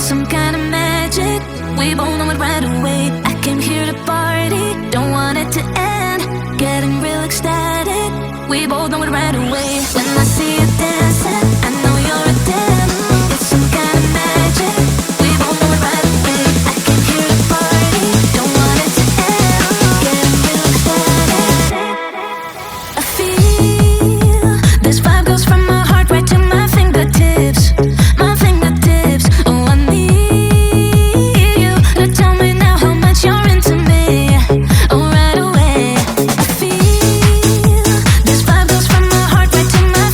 some kind of magic. We both know it right away. I came here to party, don't want it to end. Getting real ecstatic. We both know it right away. When I see you dancing, I know you're a 10. It's some kind of magic. We both know it right away. I came here to party, don't want it to end. Getting real ecstatic. I feel this vibe goes from my heart right to my fingertips. My fingertips. Oh, I need you to tell me now how much you're into me. Oh, right away. I feel this vibe goes from my heart right to my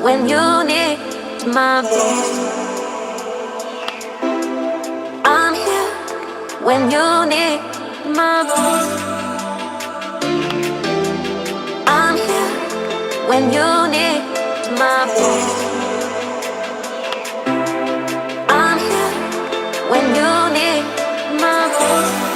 when you need my voice. I'm here when you need my voice. I'm here when you need my voice. I'm here when you need my voice.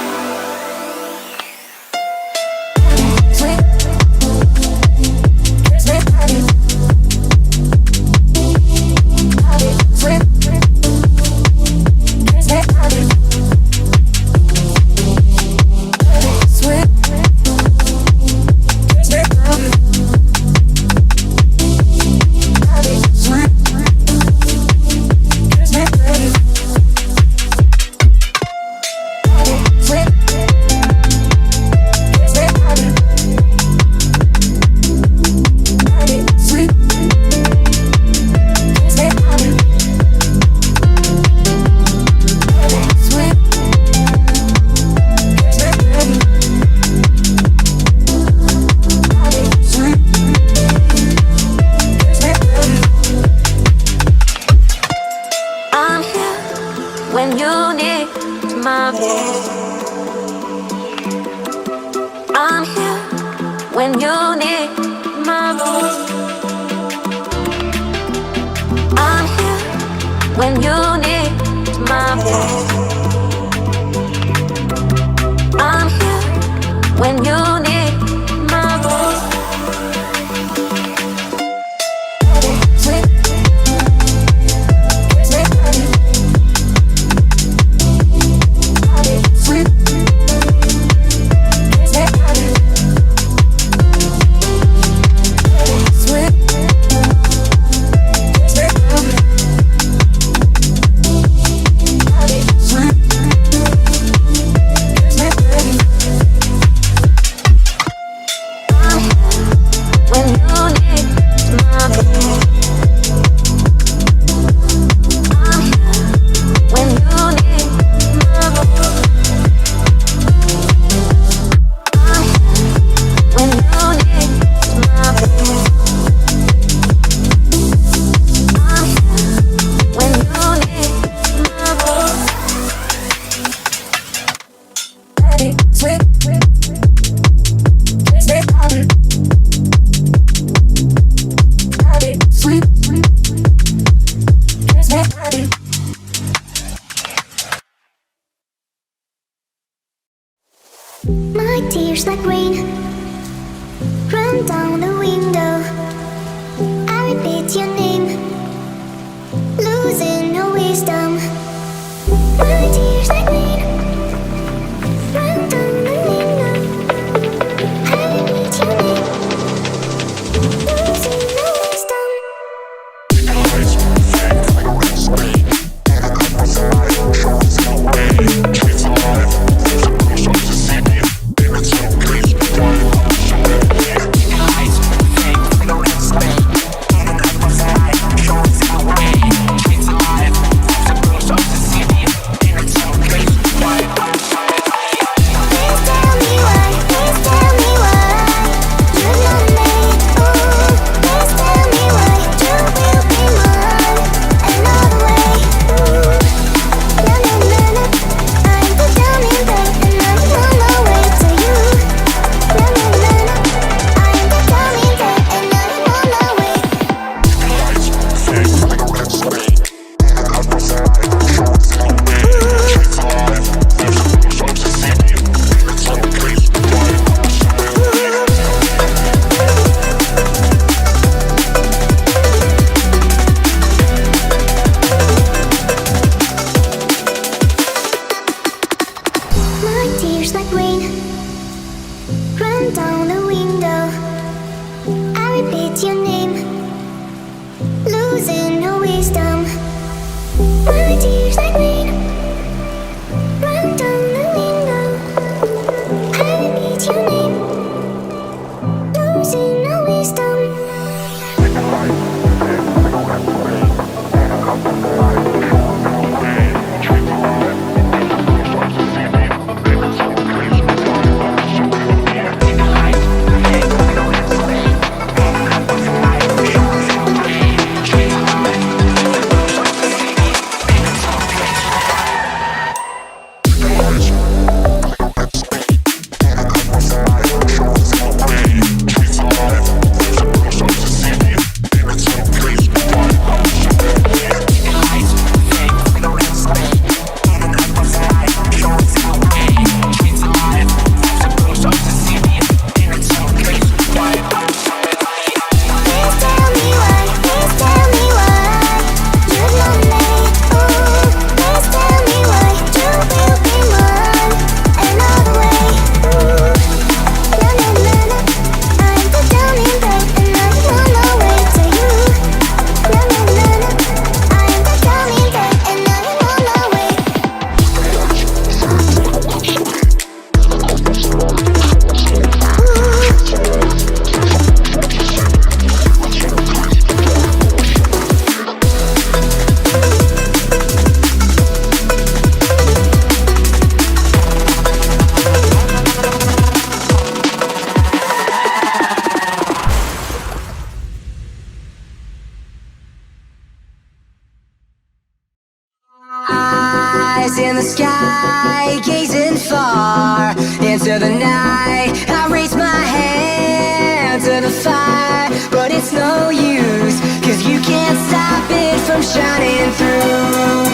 the sky, gazing far into the night. I raise my hand to the fire, but it's no use, 'cause you can't stop it from shining through.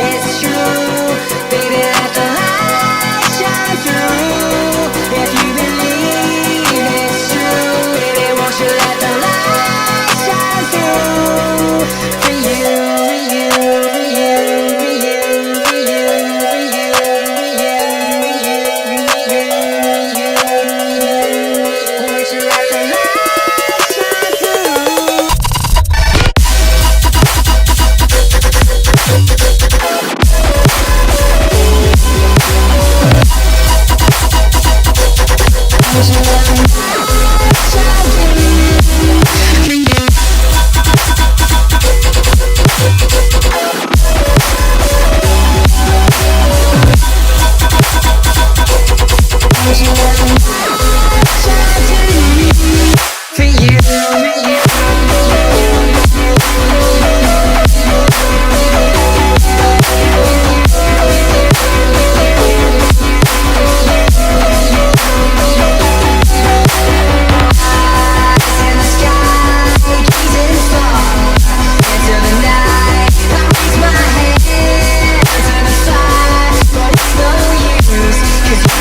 It's true, baby, let the light shine through. If you believe it's true, baby, won't you let the light shine through? For you, for you, for you, for you, for you, for you, for you, won't you let the light shine through? Won't you let the light shine through? For you, for you, for you, for you,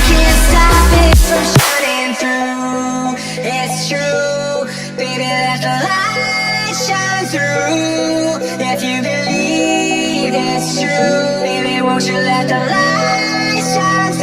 for you, won't you let the light shine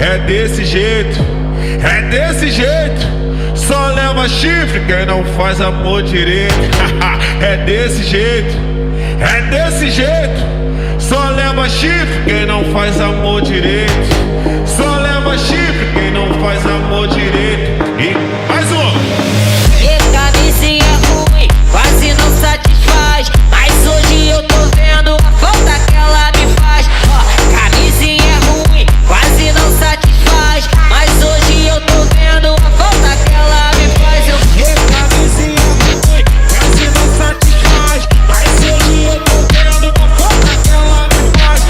É desse jeito, só leva chifre quem não faz amor direito. É desse jeito, só leva chifre quem não faz amor direito. Só leva chifre quem não faz amor direito. E mais um. E camisinha ruim, quase não satisfaz, mas hoje eu tô vendo a falta que ela me faz. Camisinha ruim, quase não satisfaz, mas hoje eu tô vendo a falta que ela me faz. Camisinha ruim, quase não satisfaz, mas hoje eu tô vendo a falta que ela me faz.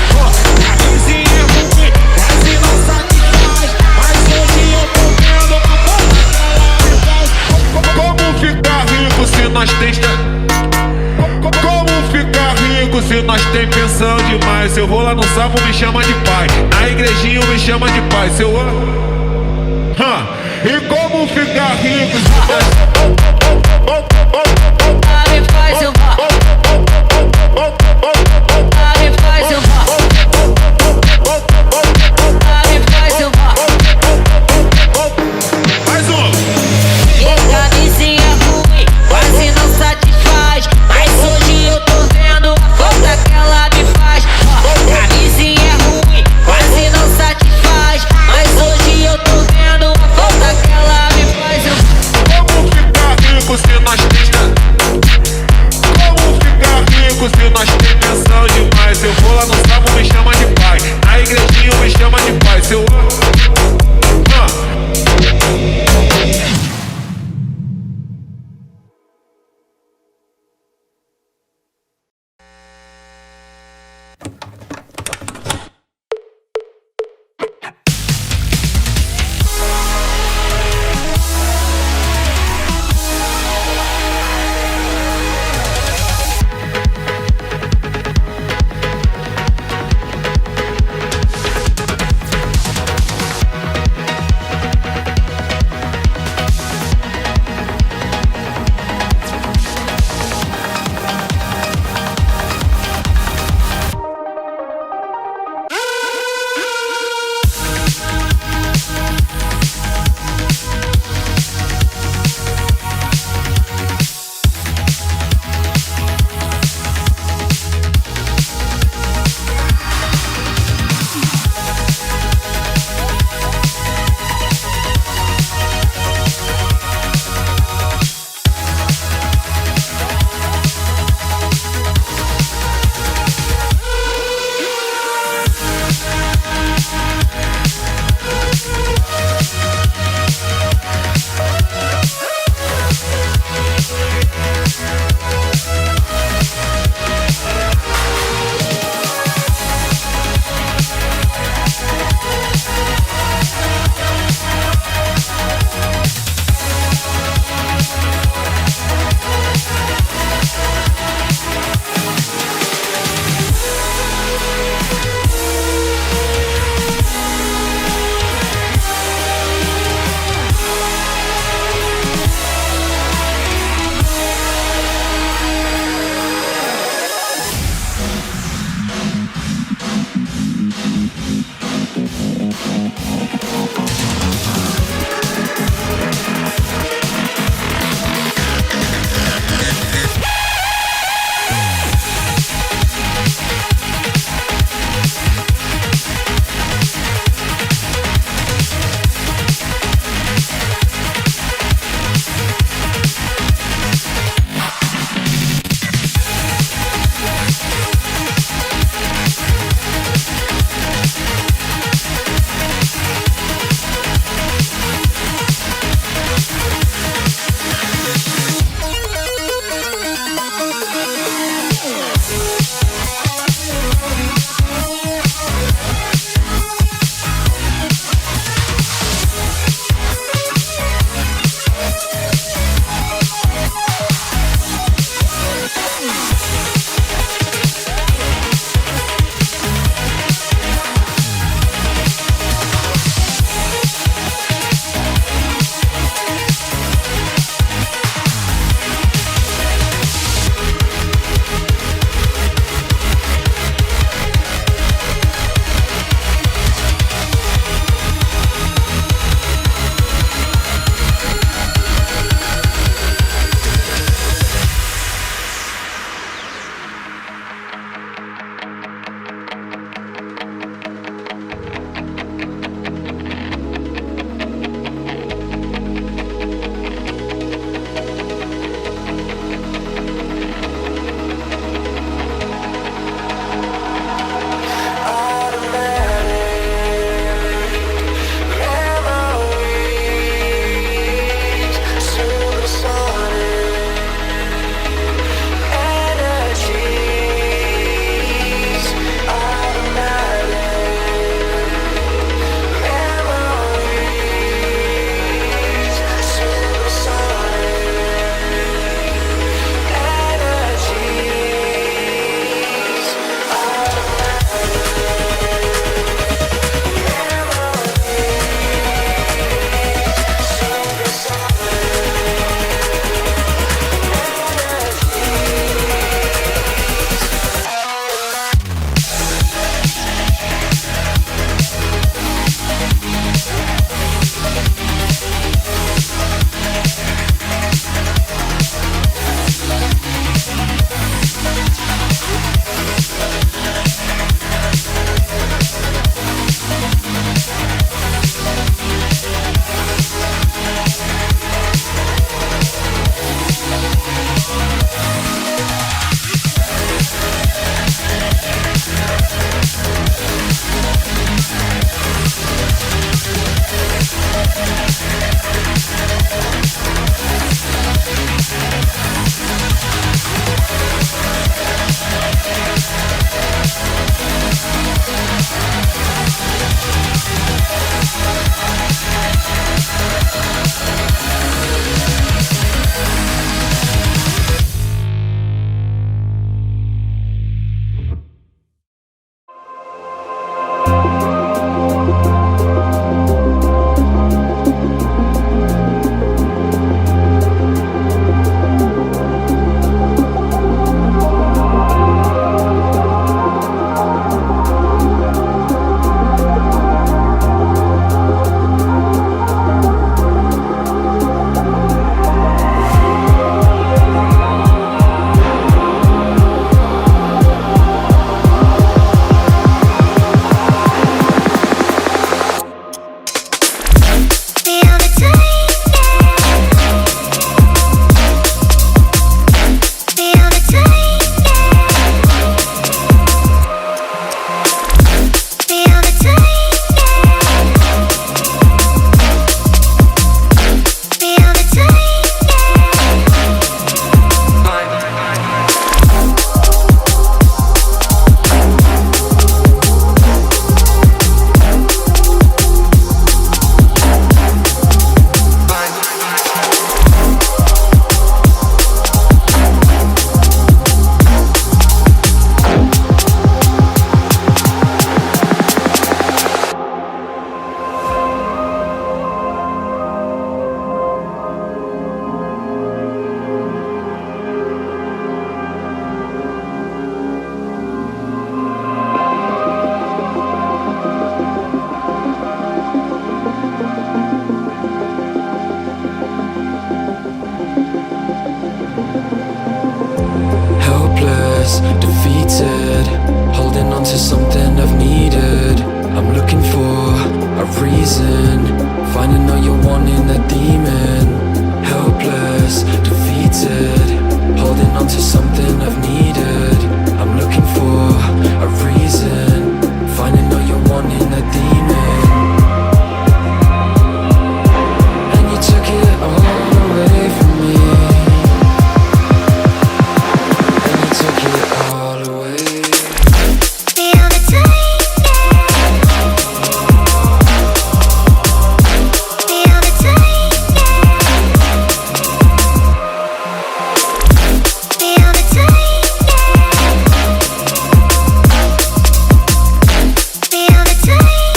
Camisinha ruim, quase não satisfaz, mas hoje eu tô vendo a falta que ela me faz. Como ficar rico se nós tem... Como ficar rico se nós tem pensão demais? Se eu vou lá no sapo me chama de pai, na igrejinha me chama de pai. Se eu... E como ficar rico se nós... Mais um. E camisinha ruim, quase não satisfaz, mas hoje eu tô vendo a falta que ela me faz. Camisinha ruim, quase não satisfaz, mas hoje eu tô vendo a falta que ela me faz. Como ficar rico se onto something I've needed. I'm looking for a reason, finding all you're wanting, a demon. Helpless, defeated, holding onto something I've needed. I'm looking for a reason, finding all you're wanting, a demon. And you took it all away from me, and you took it all away. Feel the taking. Feel the taking. Feel the taking. Feel the taking.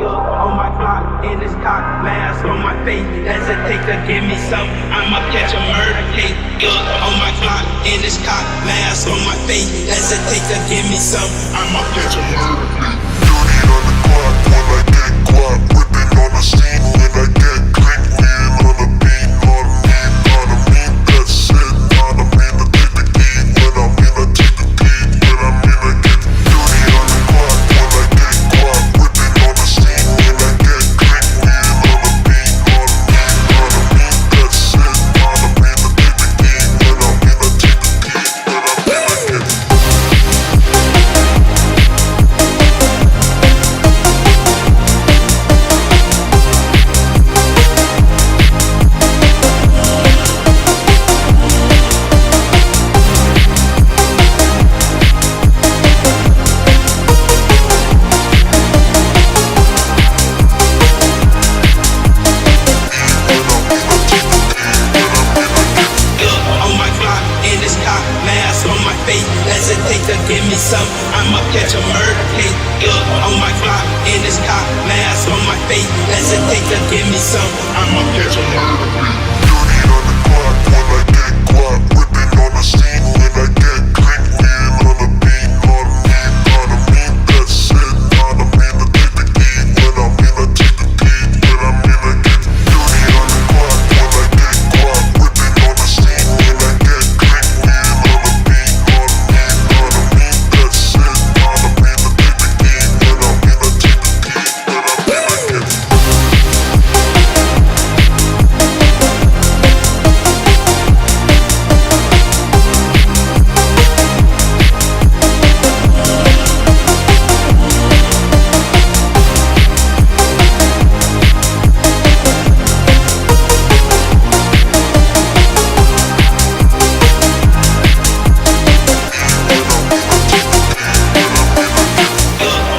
On my block, in this cock, mask on my face. Hesitate to give me some, I'ma catch a murder case. On my block, in this cock, mask on my face. Hesitate to give me some, I'ma catch a murder case. Dirty on the clock when I get guap, whipping on the scene when I get clean, wheel on the beat, on me, that's it, on me, I take the key, when I'm in, I take the key, when I'm in, I get dirty on the clock when I get guap, whipping on the scene when I get clean, wheel on the beat, on me, that's it, on me, I take the key, when I'm in, I take the key, when I'm in, I get On my block, in this cock, mask on my face. Hesitate to give me some, I'ma catch a murder case. On my block, in this cock, mask on my face. Hesitate to give me some, I'ma catch a murder case. dirty on the clock when I get guap, whipping on the scene when I get clean, wheel on the beat, on me, that's it, on me, I take the key, when I'm in, I take the key, when I'm in, I get dirty on the clock when I get guap, whipping on the scene when I get clean, wheel on the beat, on me, that's it, on me, I take the key, when I'm in, I take the key, when I'm in, I get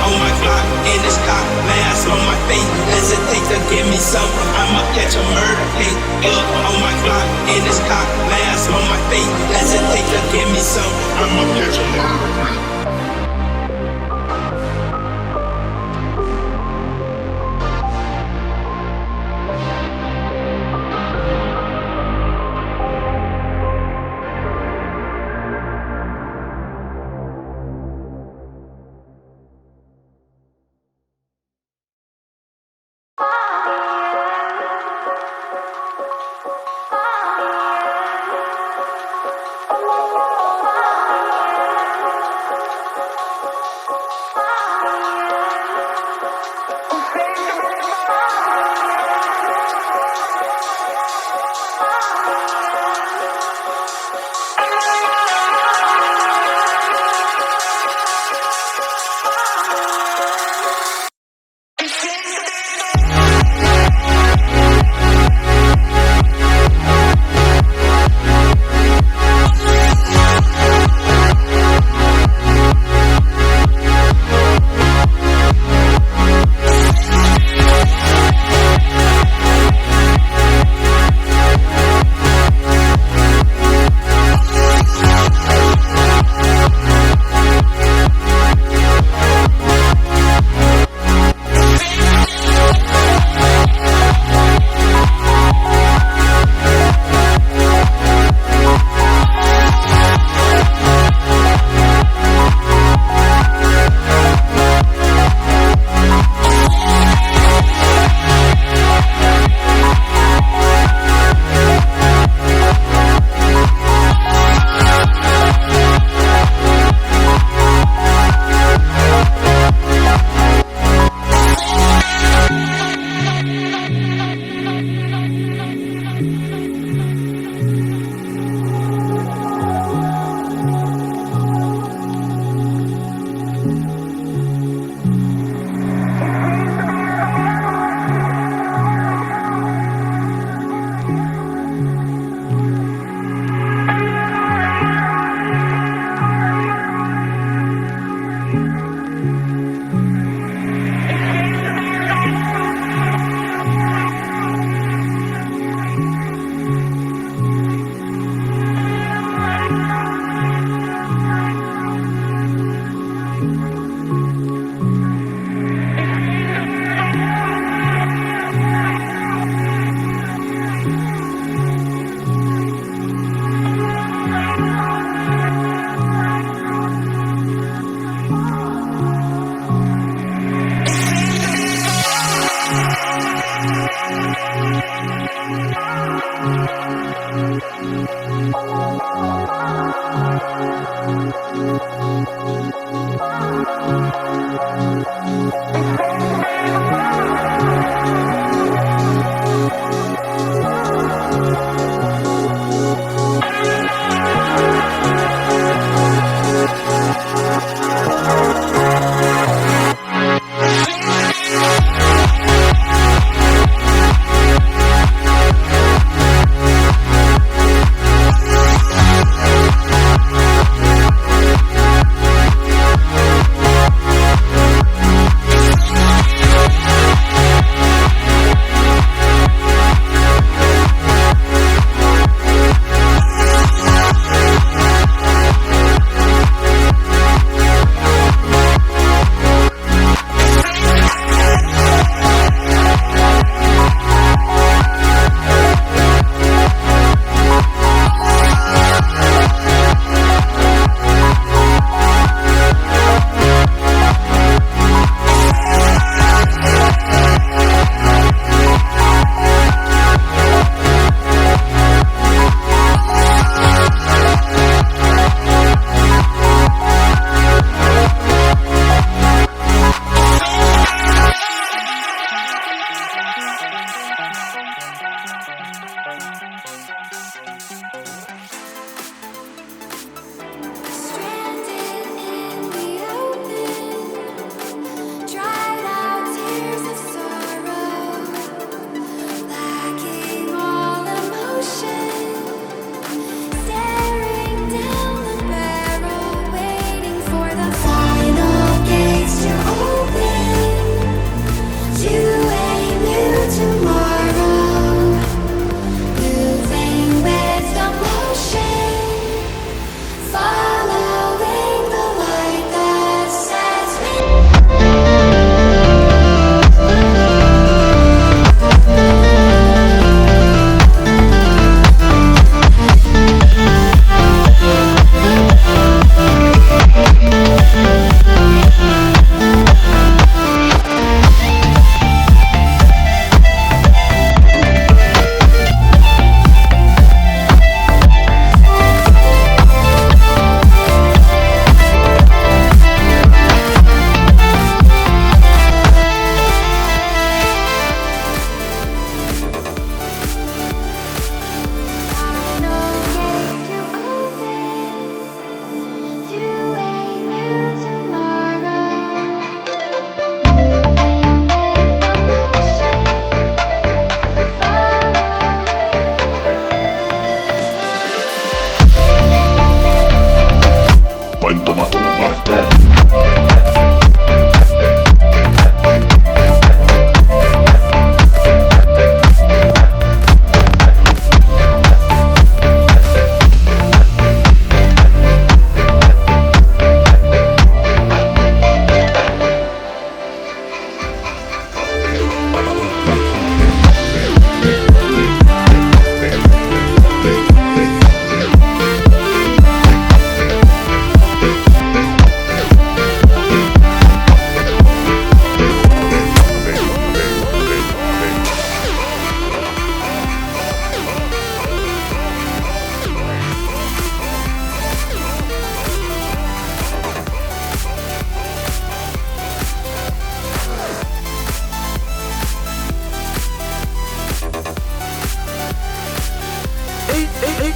On my block, in this cock, mask on my face. Hesitate to give me some, I'ma catch a murder case. On my block, in this cock, mask on my face. Hesitate to give me some, I'ma catch a murder case.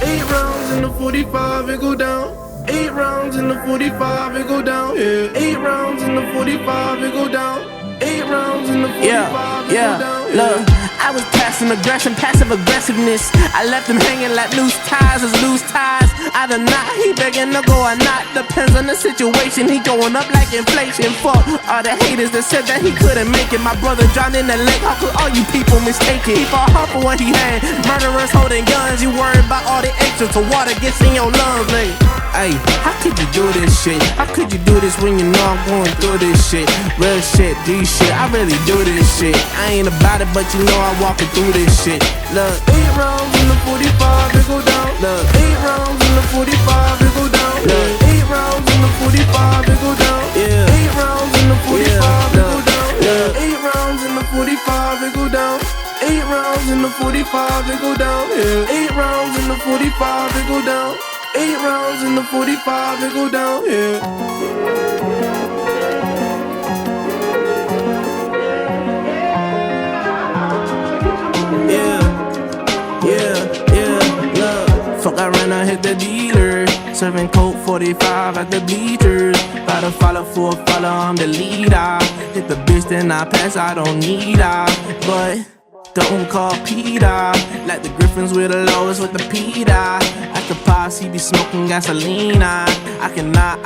Eight rounds in the 45, it go down. 8 rounds in the 45, it go down. Yeah. 8 rounds in the 45, it go down. 8 rounds in the 45, it go down. Look, I was passing aggression, passive aggressiveness. I left him hanging like loose ties is loose ties. Either not, he begging to go or not. Depends on the situation, he going up like inflation. Fuck all the haters that said that he couldn't make it. My brother drowned in the lake, how could all you people mistake it? He fought hard for what he had, murderers holding guns. You worried about all the extra till water gets in your lungs, like. Ay, how could you do this shit? How could you do this when you know I'm going through this shit? Real shit, G shit, I really do this shit. I ain't about it, but you know I'm walking through this shit. Look, 8 rounds in the 45, it go down. Look, 8 rounds in the 45, it go down. Look, 8 rounds in the 45, it go down. Yeah, 8 rounds in the 45, it go down. Yeah, 8 rounds in the 45, it go down. 8 rounds in the 45, it go down. Yeah, 8 rounds in the 45, it go down. 8 rounds in the 45, it go down, yeah. Look. Fuck, I ran, I hit the dealer. Serving Coke 45 at the bleachers. About to follow for a follow, I'm the leader. Hit the bitch, then I pass, I don't need her. But don't call Peter. Like the Griffins with the lowest with the Peter. At the pops, he be smoking gasoline. I cannot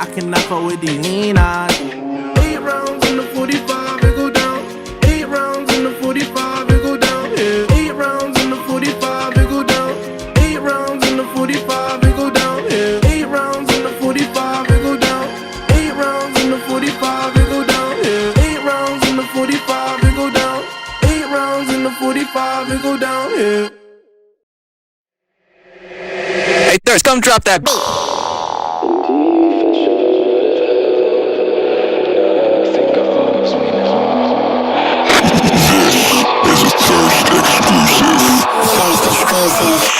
fuck with these Ninas. 8 rounds in the 45, it go down. 8 rounds in the 45, it go down. Yeah. 8 rounds in the 45, it go down. 8 rounds in the 45, it go down. Yeah. 8 rounds in the 45, it go down. 8 rounds in the 45, it go down. Yeah. 8 rounds in the 45, it go down. 8 rounds in the 45, it go down. Yeah. Hey Thirst, come drop that. This is a Thirst exclusive.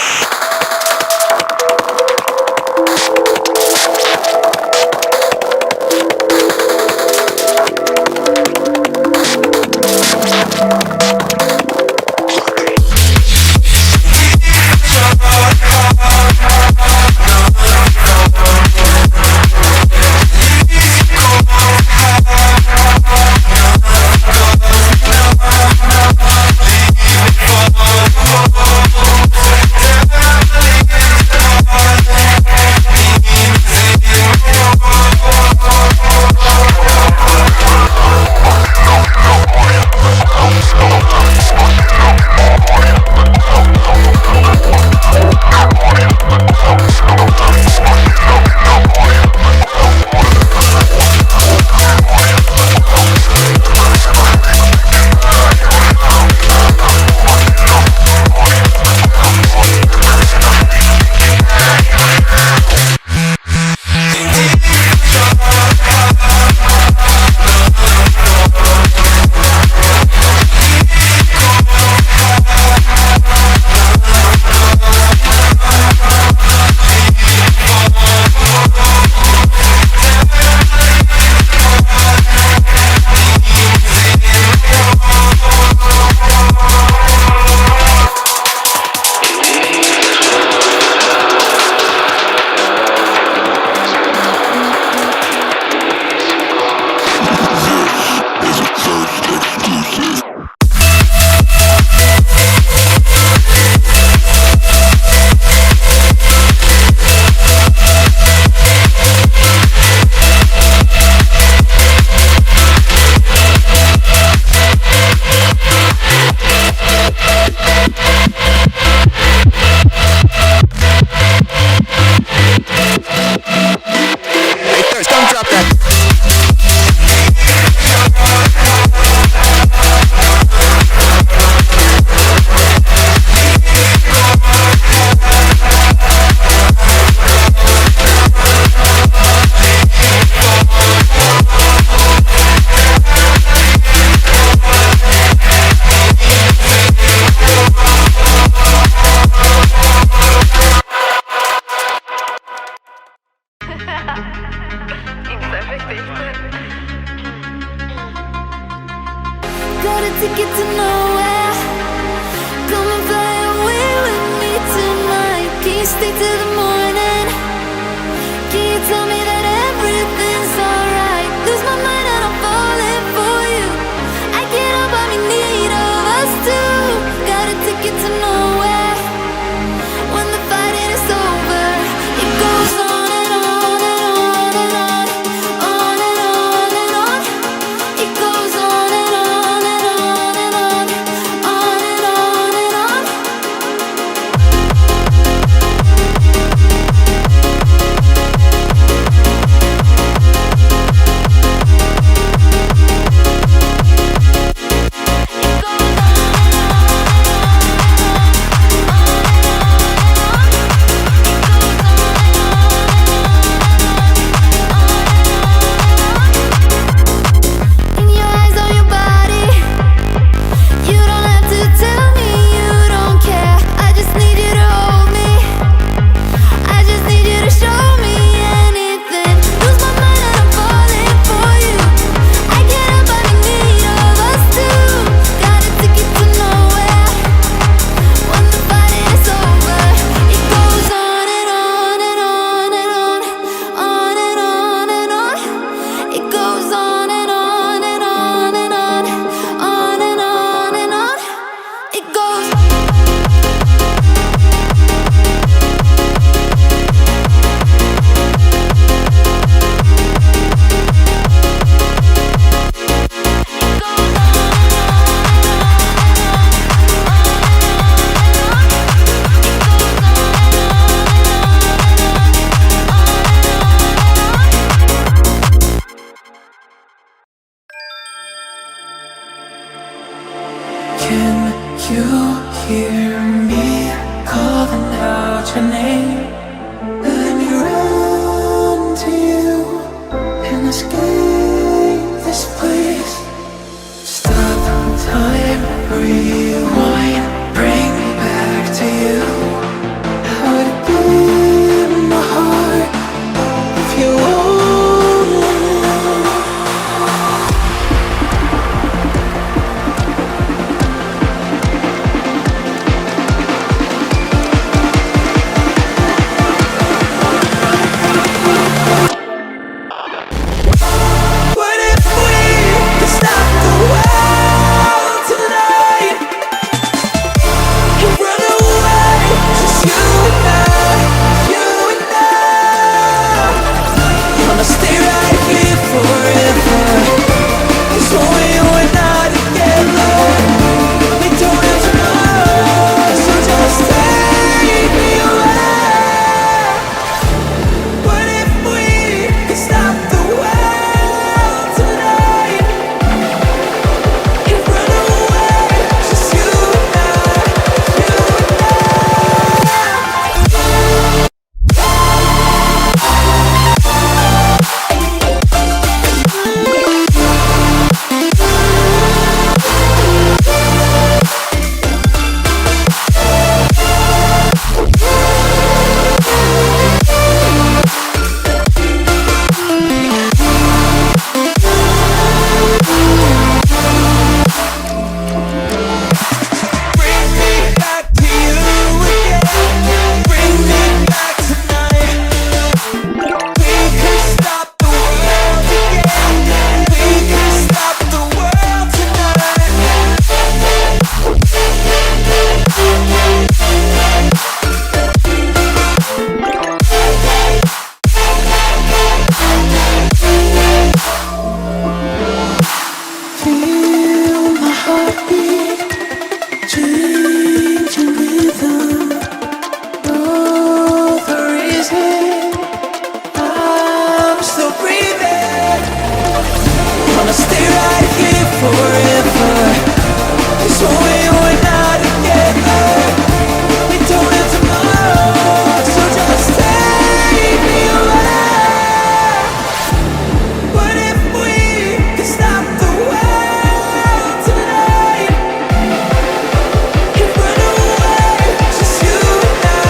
Can you hear me calling out your name? Let me run to you and escape this place. Stop time, rewind, bring me back to you. How would it be in my heart if you only knew? What if we could stop the world tonight and run away, just you and I, I'ma stay right here forever. 'Cause when we are not together, we don't have tomorrow, so just take me away. What if we could stop the world tonight and run away, just you and I, bring me back to you again. Bring me back tonight. We could stop the world again. We could stop the world tonight. Feel my heartbeat, changing rhythm. Know the reason I'm still breathing. Wanna stay right here forever. 'Cause when we were not together, we don't have tomorrow, so just take me away. What if we could stop the world tonight and run away, just you and I,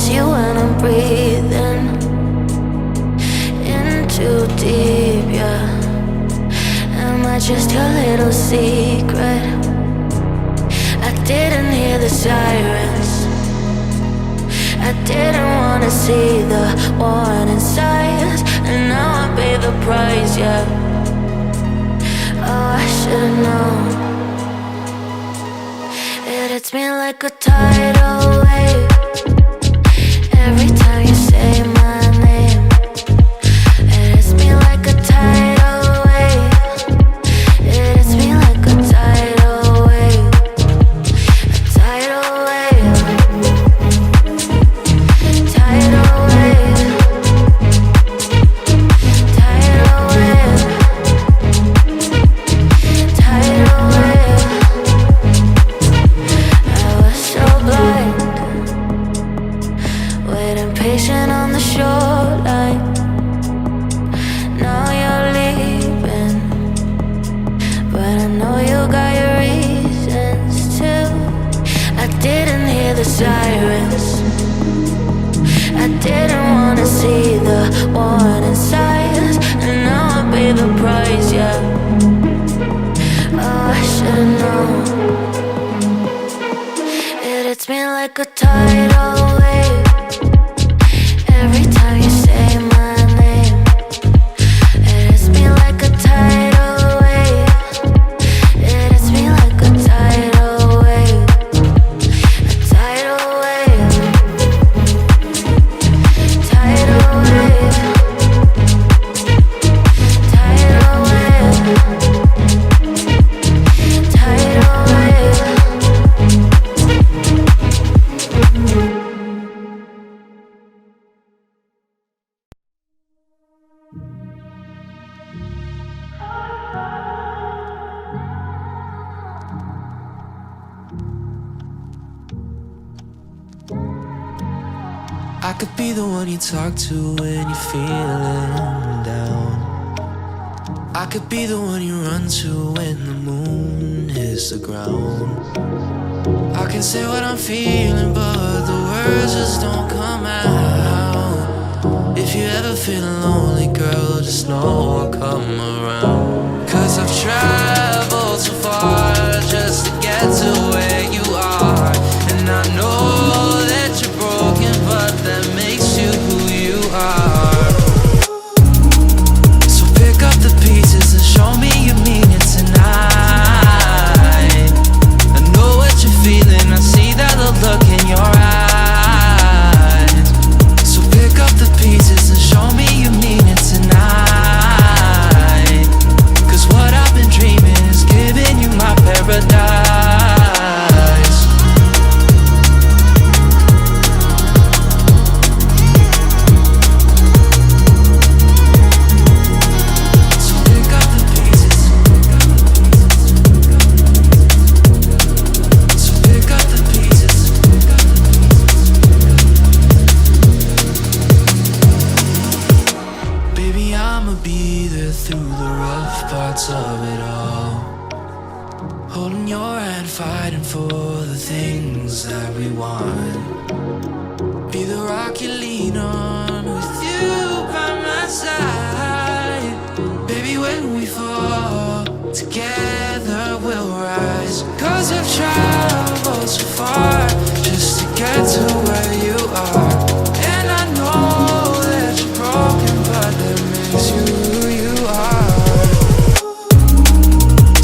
miss you when I'm breathing in too deep, yeah. Am I just your little secret? I didn't hear the sirens, I didn't wanna see the warning signs, and now I pay the price, yeah. Oh, I should've known. It hits me like a tidal wave every time you say my name. It hits me like a tidal wave. It hits me like a tidal wave. A tidal wave. Tidal wave. Tidal wave. Tidal wave. I was so blind, waiting patient on the shoreline. Now you're leaving, but I know you got your reasons too. I didn't hear the sirens, I didn't wanna see the warning signs, and now I pay the price, yeah. Oh, I should've known. It hits me like a tidal wave every time you say my name. It hits me like a tidal wave. It hits me like a tidal wave. A tidal wave. Tidal wave. Tidal wave. Tidal wave. I could be the one you talk to when you're feeling down. I could be the one you run to when the moon hits the ground. I can say what I'm feeling, but the words just don't come out. If you ever feel lonely, girl, just know I'll come around. 'Cause I've traveled so far just to get to where you are. And I know that you're broken, but that makes you who you are. So pick up the pieces and show me you mean it tonight. I know what you're feeling, I see that look in your eyes. So pick up the pieces and show me you mean it tonight. 'Cause what I've been dreaming is giving you my paradise. So pick up the pieces. So pick up the pieces. Baby, I'ma be there through the rough parts of it all. Holding your hand, fighting for the things that we want. Be the rock you lean on with you by my side. Baby, when we fall, together we'll rise. 'Cause I've traveled so far just to get to where you are. And I know that you're broken, but that makes you who you are.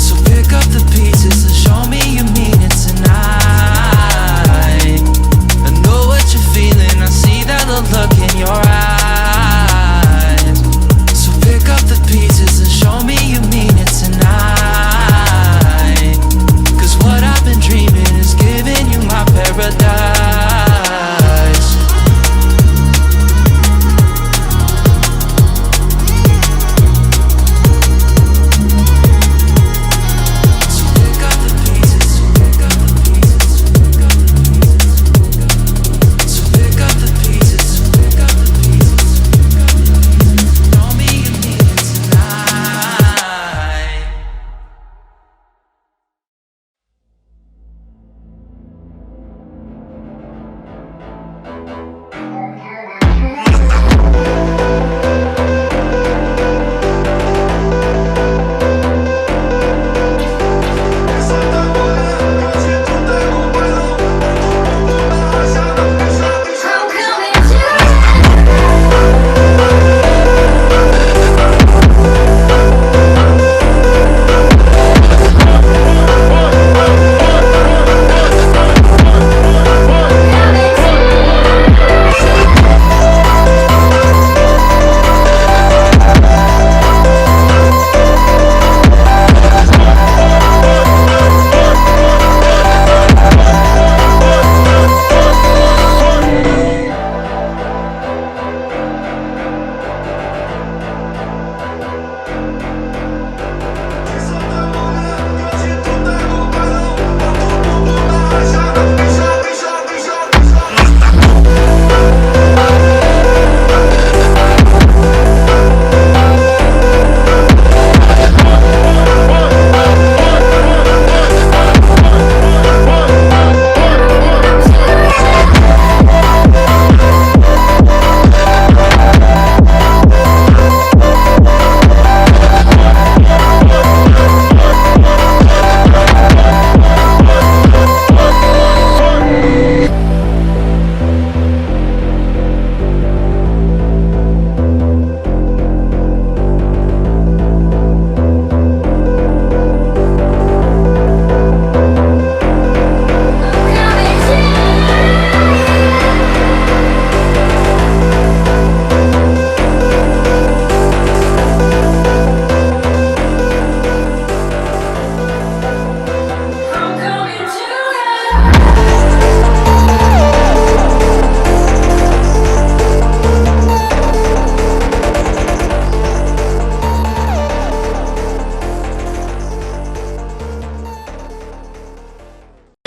So pick up the pieces and show me you mean it tonight. I know what you're feeling, I see that look in your eyes. So pick up the pieces and show me you mean it tonight. 'Cause what I've been dreaming is giving you my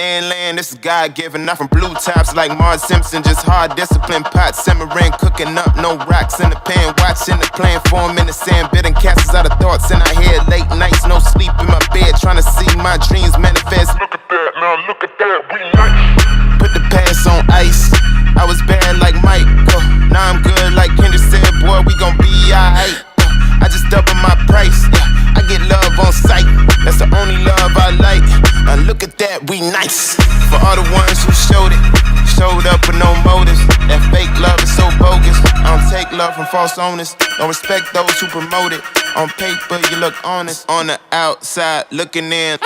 Land, this is God-given, not from blue tops like Marge Simpson. Just hard discipline, pot simmering, cooking up, no rocks in the pan. Watching the plan form in the sand, bidding castles out of thoughts in our head. Late nights, no sleep in my bed, trying to see my dreams manifest. Look at that, now look at that, we nice. Put the past on ice, I was bad like Mike. Now I'm good like Kendrick said, boy, we gon' be alright. I just double my price, I get love on sight. That's the only love I like. Now look at that, we nice. For all the ones who showed up with no motives. That fake love is so bogus. I don't take love from false owners. Don't respect those who promote it. On paper, you look honest. On the outside, looking in.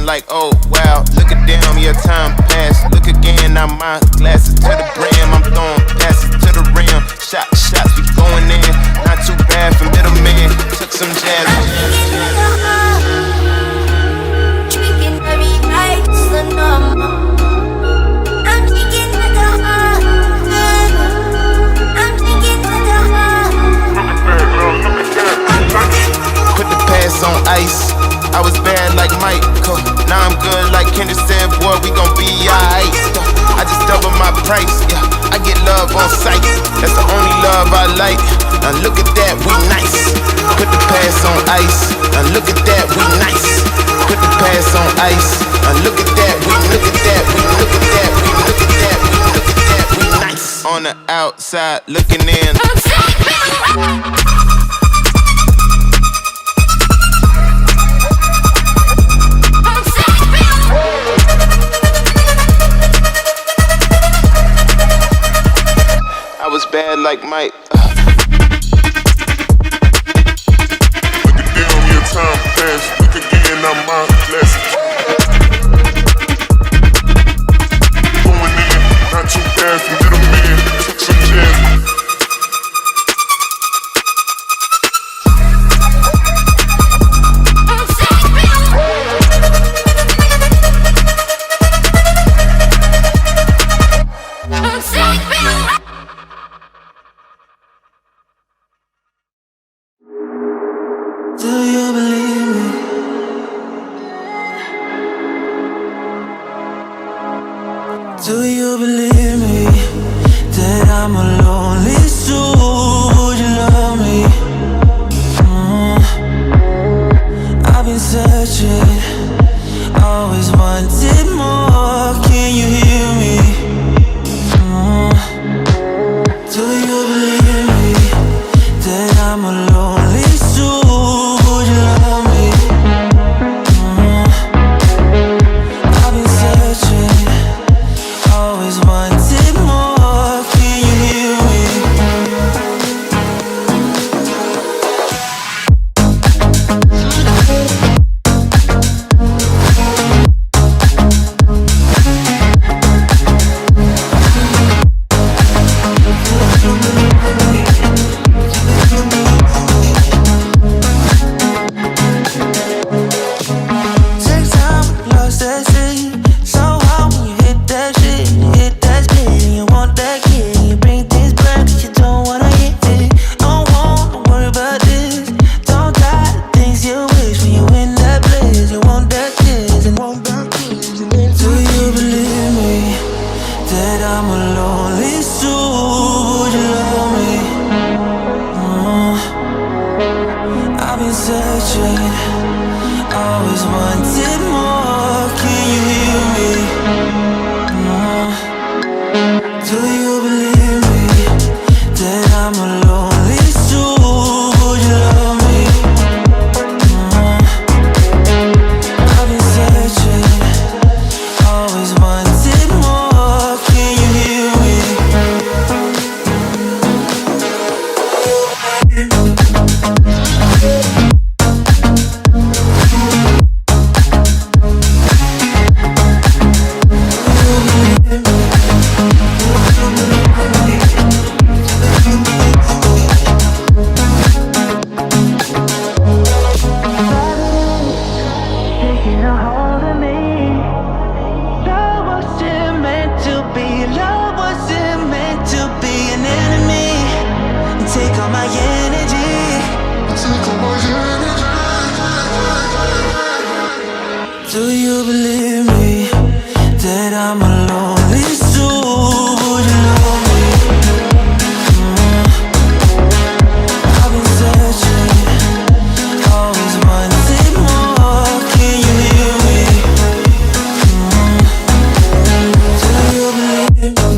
Like, oh wow, look at them, your time passed. Look again, now my glasses to the brim. I'm throwing passes to the rim. Shots, we going in. Not too bad for middleman. Took some jazz. Drinking every night, the number. I'm drinking with the heart. I'm drinking with the heart. Put the past on ice. I was bad like Mike, now I'm good like Kendrick said, boy, we gon' be alright. I just double my price, I get love on sight. That's the only love I like. Now look at that, we nice. Put the past on ice. Now look at that, we nice. Put the past on ice. Now look at that, we look at that, we look at that, we look at that, we look at that, we nice. On the outside, looking in. Was bad like Mike. Look at them, your time passed. Look again, I'm my blessing. Going in, not too bad for middleman. Took some jazz. Do you believe me that I'm a lonely soul? Would you love me? I've been searching, always wanted more. Can you hear me? Do you believe me that I'm a lonely soul? Would you love me? I've been searching, always wanted more. Can you hear me? Do you believe me that I'm a lonely soul? Would you love me? I've been searching, always wanting more. Can you hear me? Do you believe me?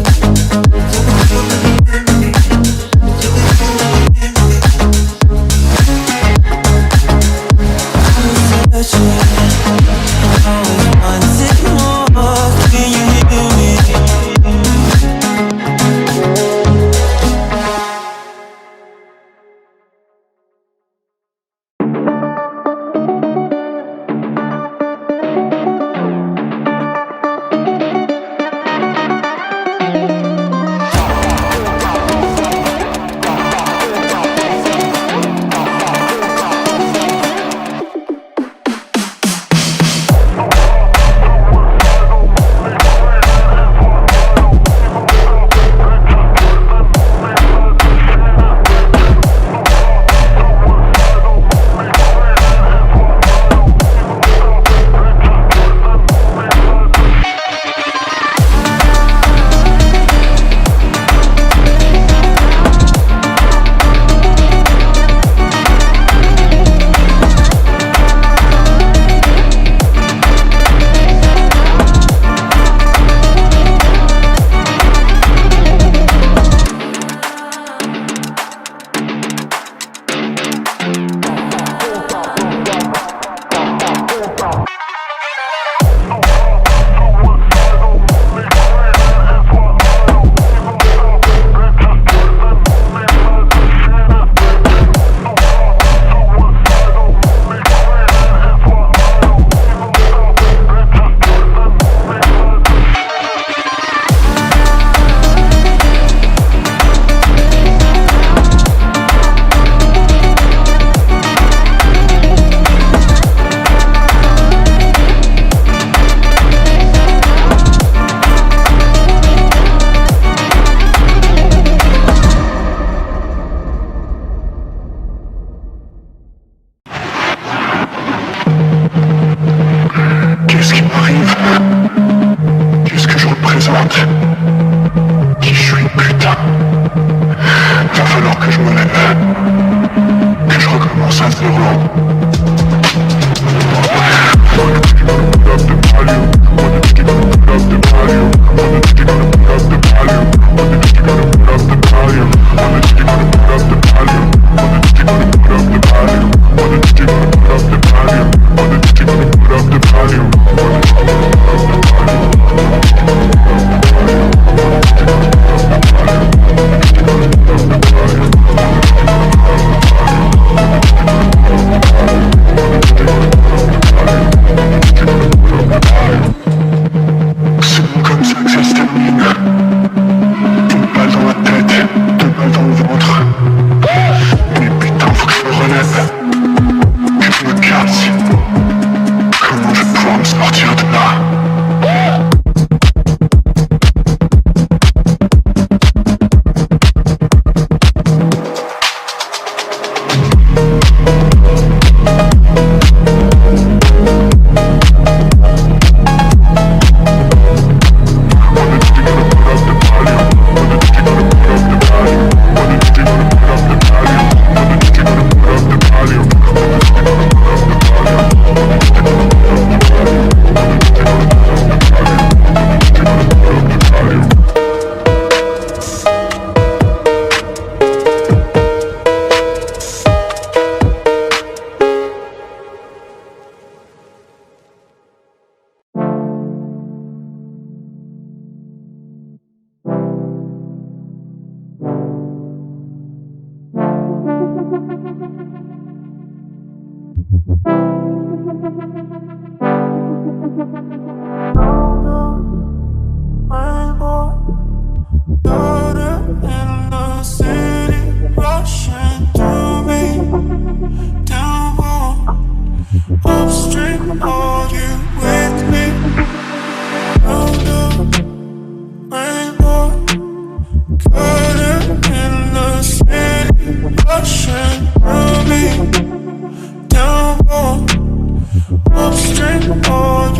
Upstream, all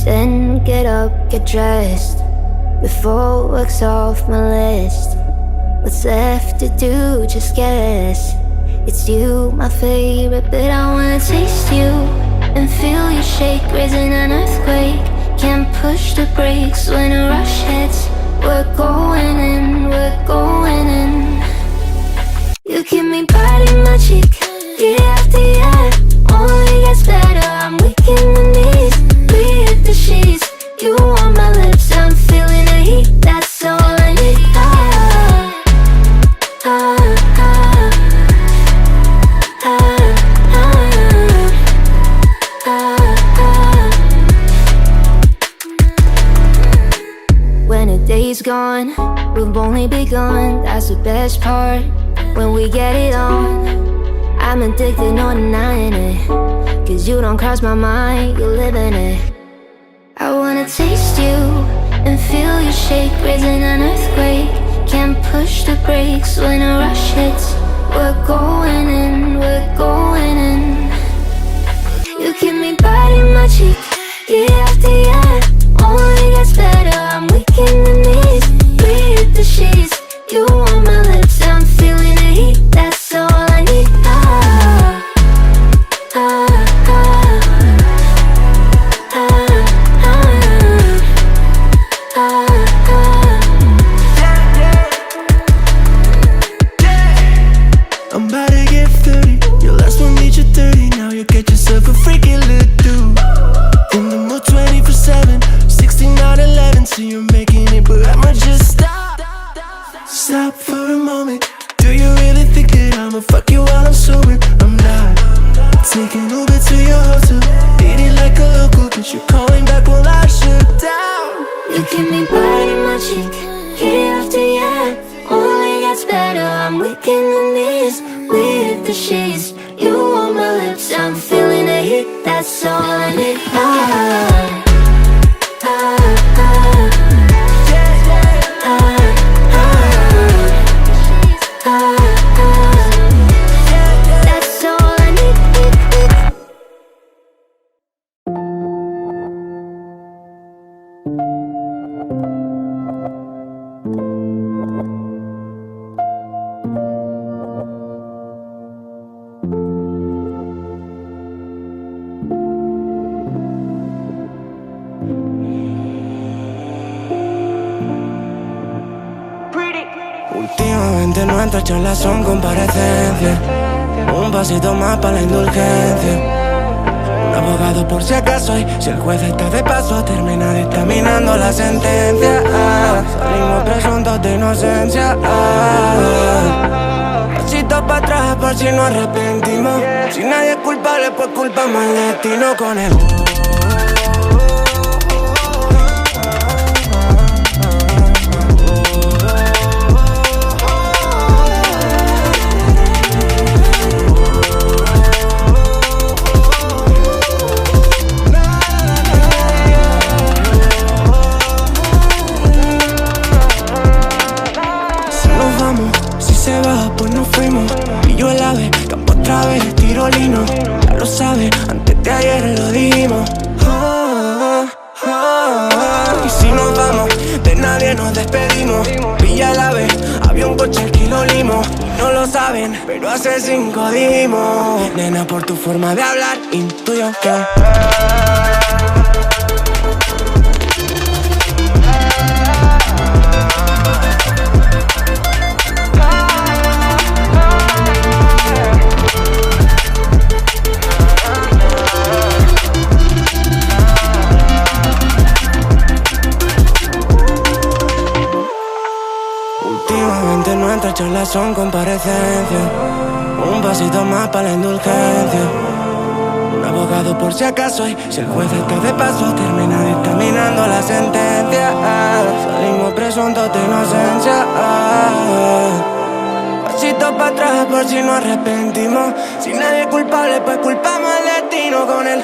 Then get up, get dressed, before work's off my list. What's left to do, just guess. It's you, my favorite, but I wanna taste you and feel you shake, raising an earthquake. Can't push the brakes when a rush hits. We're going in, we're going in. You keep me biting my cheek, year after year. Only gets better, I'm weak in the knees. We hit the sheets, you on my lips, I'm feeling the heat, that's all I need. When a day's gone, we've only begun, that's the best part. When we get it on, I'm addicted, no denying it. Cause you don't cross my mind, you live in it. I wanna taste you and feel you shake, raising an earthquake. Can't push the brakes when a rush hits. We're going in, we're going in. You keep me biting my cheek, year after year. Only gets better, I'm weak in the knees. We hit the sheets, you on my lips, I'm feeling the heat, that's all I need. I'm about to get 30, your last one made you 30. Now you get yourself a freaking little dude. In the mood 24/7, 16 out 11. So you're making it, but I'ma just stop for a moment. Do you really think that I'ma fuck you while I'm sober? I'm not. Taking Uber to your hotel, eating like a local, but you're calling back while I shut down. You keep me biting my cheek, year after year. Only gets better, I'm weak in the knees. We hit the sheets, you on my lips, I'm feeling the heat, that's all I need. That's all I need. Últimamente nuestras charlas son comparecencias. Un pasito más para la indulgencia. Una abogado por si acaso, y si el juez está de paso, termina dictaminando la sentencia. Salimos presuntos de inocencia. Pasito para atrás por si nos arrepentimos. Si nadie es culpable, pues culpamos al destino con él. Pues nos fuimos, y yo el ave, campo otra vez, tiro lino. Ya lo sabes, antes de ayer lo dijimos. Y si nos vamos, de nadie nos despedimos. Villa el ave, avión, coche, alquilo limo. No lo saben, pero hace 5 dijimos. Nena, por tu forma de hablar, intuyo que nuestras charlas son comparecencias. Un pasito más para la indulgencia. Un abogado por si acaso, y si el juez está de paso, termina dictaminando la sentencia. Salimos presuntos de inocencia. Pasito para atrás por si nos arrepentimos. Si nadie es culpable, pues culpamos al destino con él.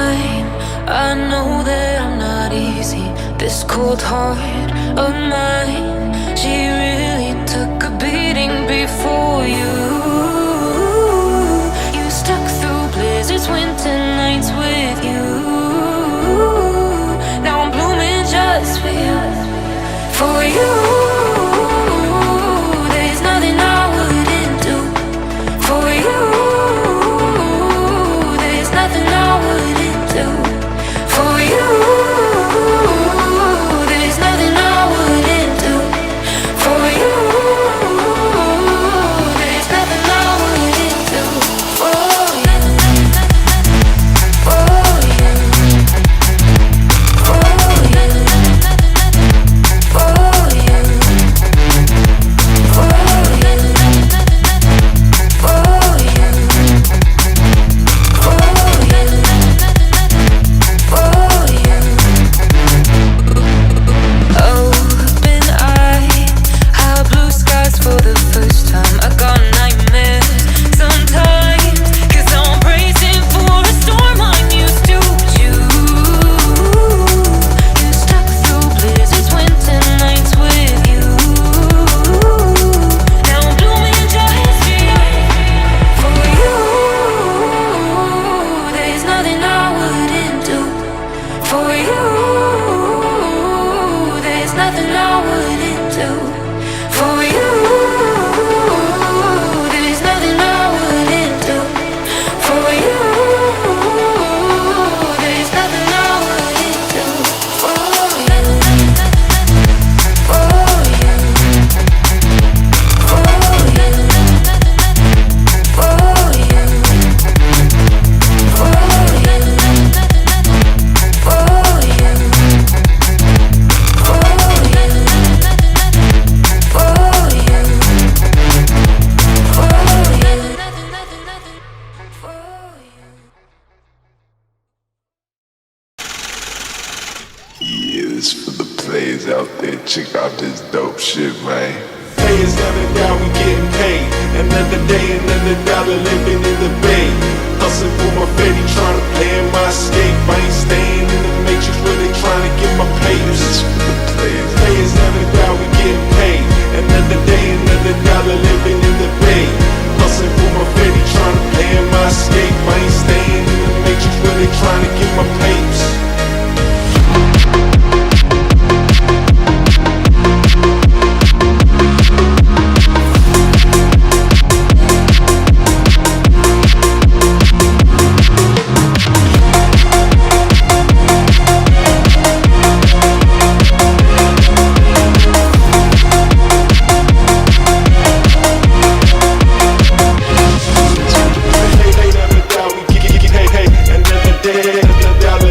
time. I know that I'm not easy. This cold heart of mine, she really took a beating before you. You stuck through blizzards, winter nights with you. Now I'm blooming just for you. For you, there's nothing I wouldn't do. For you, there's nothing I wouldn't do. For you, there's nothing I wouldn't do. For you, there's nothing I wouldn't do. For you, for you, for you, for you, for you, for you, for you. Open eye, high blue skies for the first time. I got nightmares sometimes, 'cause I'm bracing for a storm I'm used to. You stuck through blizzards, winter nights with you. Now I'm blooming just for you. For you, there's nothing I wouldn't do. For you, there's nothing I wouldn't do. For you, there's nothing I wouldn't do. For you, there's nothing I wouldn't do. For you, for you, for you, for you, for you, for you, Yeah, this for the players out there. Check out this dope shit, man. Pay is never down, we getting paid. Another day, another dollar living in the bay. Hustling for my fetty, trying to play in my escape. I ain't staying in the matrix where they trying to get my papers. This for the players. Pay is never down, we getting paid. Another day, another dollar living in the bay. Hustling for my fetty, trying to play in my escape. I ain't staying in the matrix where they trying to get my papers. Another dollar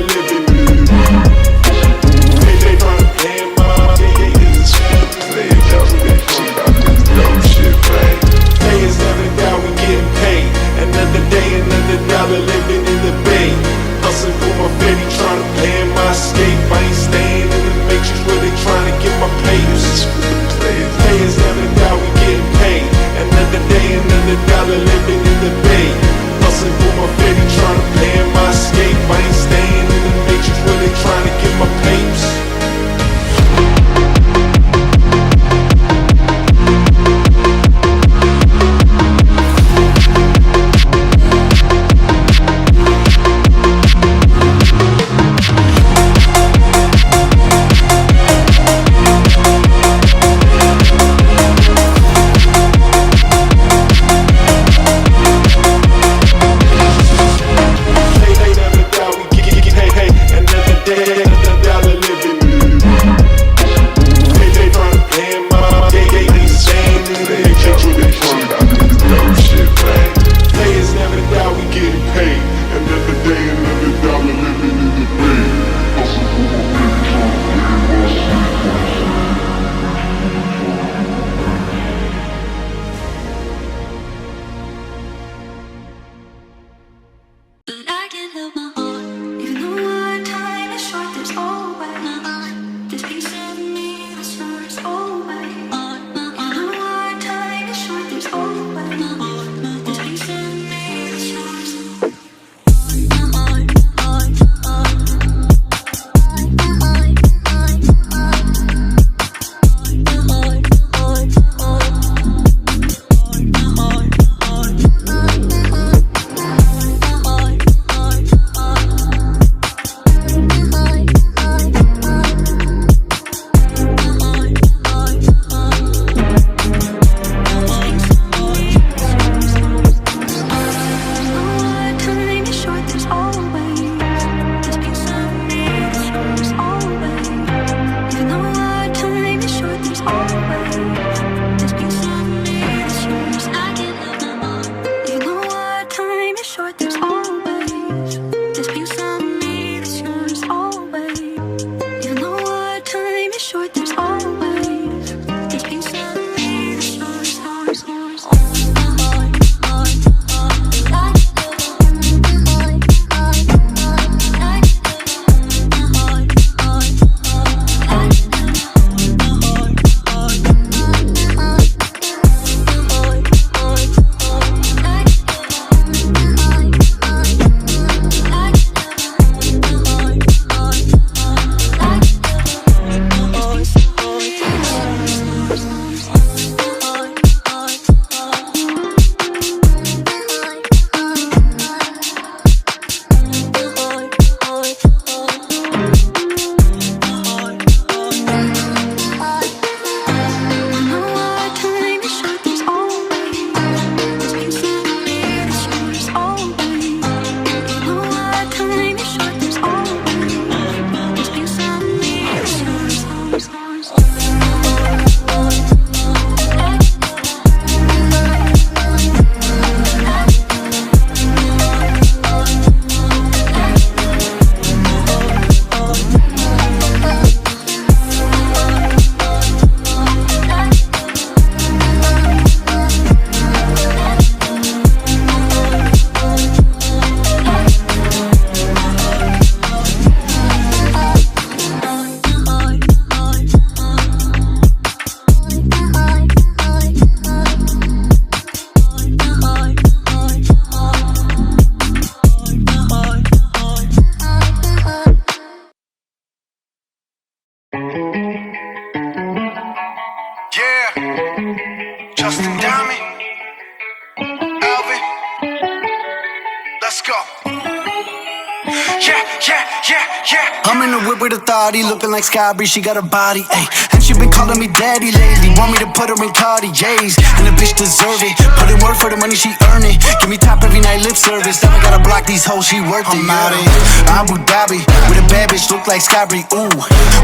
I'm in the whip with authority, looking like Sky Bree, she got a body, ayy. And she been calling me daddy lately, want me to put her in Cartiers, and the bitch deserve it. Put in work for the money, she earn it. Give me top every night, lip service. Never gotta block these hoes, she worth it. I'm out in Abu Dhabi, with a bad bitch, look like Sky Bree, ooh.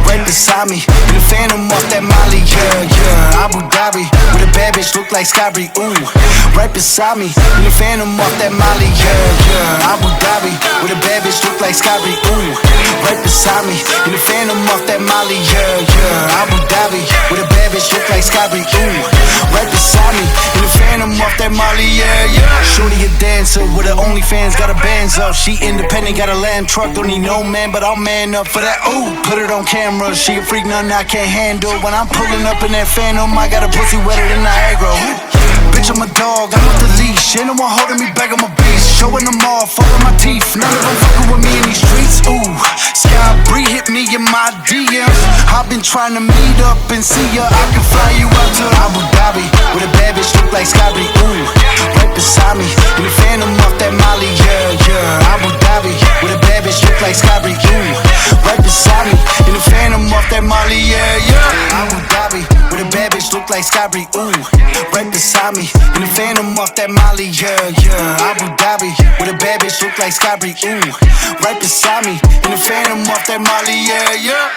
Right beside me, in the phantom off that Molly, yeah. Abu Dhabi, with a bad bitch, look like Sky Bree, ooh. Right beside me, in the phantom off that Molly, yeah. Abu Dhabi, with a bad bitch, look like Sky Bree, ooh. Right beside me, in the phantom off that Molly, yeah. Abu Dhabi, with a bad bitch, look like Sky Bree, ooh. Right beside me, in the phantom off that Molly, yeah. Shorty a dancer, with her OnlyFans, got her bands up. She independent, got a lamb truck, don't need no man, but I'll man up for that, ooh. Put it on camera, she a freak, nothing I can't handle. When I'm pulling up in that phantom, I got a pussy wetter than Niagara. Bitch, I'm a dog, I'm with the leash. Ain't no one holding me back, I'm a beast. Showing them all, fucking my teeth. None of them fucking with me in these streets, ooh. Sky Bree hit me in my DMs. I've been trying to meet up and see ya. I can fly you out to Abu Dhabi, with a bad bitch look like Sky Bree, ooh. Right beside me, in the phantom off that Molly, yeah. Abu Dhabi, with a bad bitch look like Sky Bree, ooh. Right beside me, in the phantom off that Molly, yeah. Abu Dhabi, with a bad bitch look like Sky Bree, ooh. Right beside me, in the phantom off that Molly, yeah. Abu Dhabi, with a bad bitch look like Sky Bree, ooh. Right beside me, in the phantom off that Molly, yeah.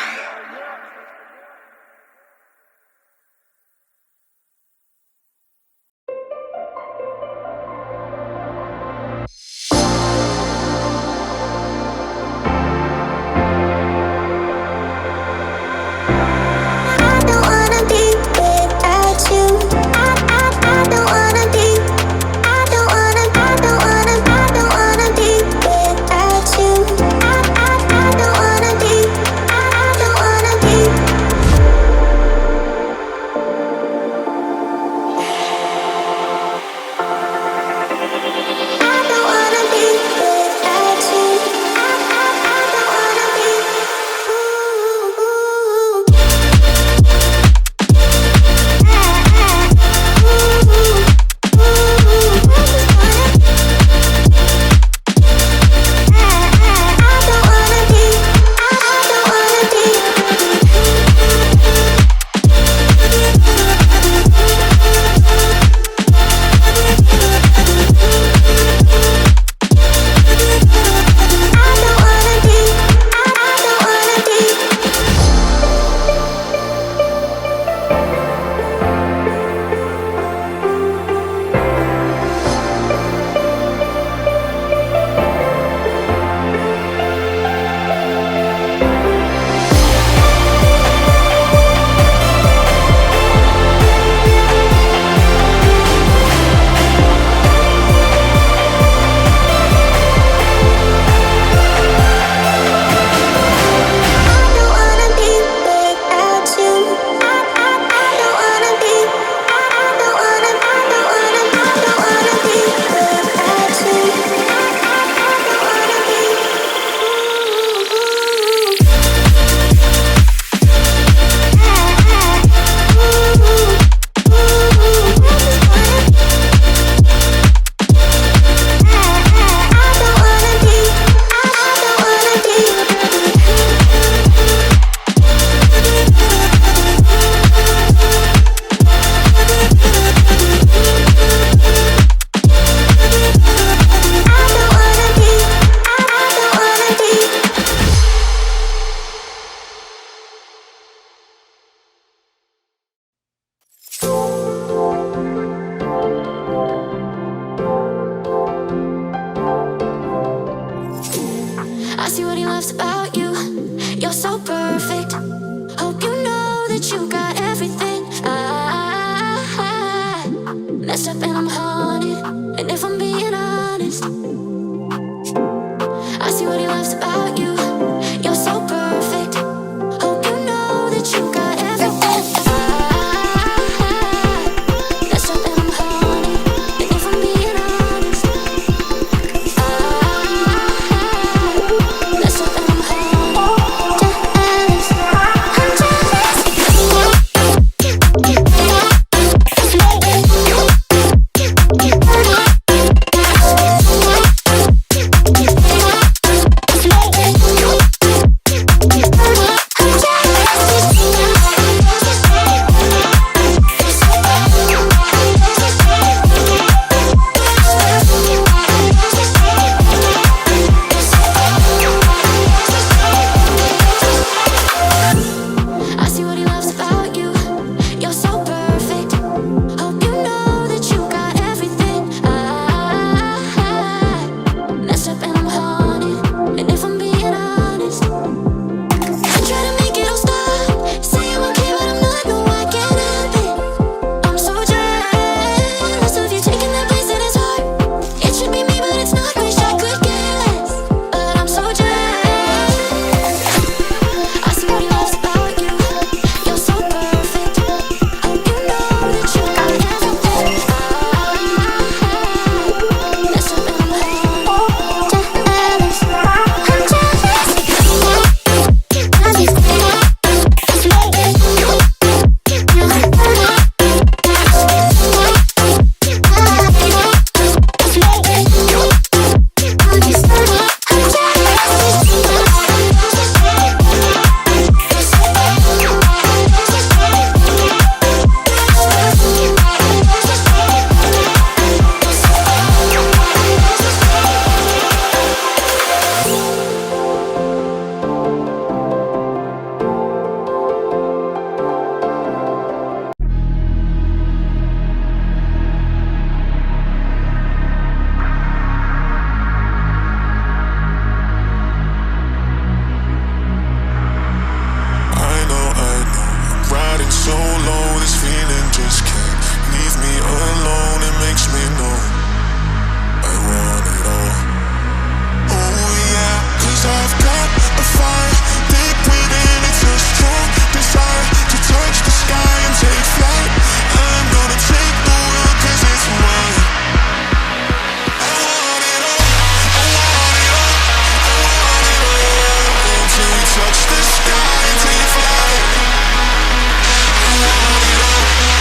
I see what he loves about you. You're so perfect. Hope you know that you got everything. I messed up and I'm haunted. And if I'm being honest, I see what he loves about you. You're so perfect. Hope you know that you got everything. I messed up and I'm haunted. And if I'm being honest, messed up and I'm haunted. I'm jealous. so low, this feeling just can't leave me alone. It makes me know I want it all. Oh yeah, 'cause I've got a fire deep within. It's a strong desire to touch the sky and take flight. I'm gonna take the world 'cause it's mine. I want it all, I want it all, I want it all. Till we touch the sky and take flight. I want it all, I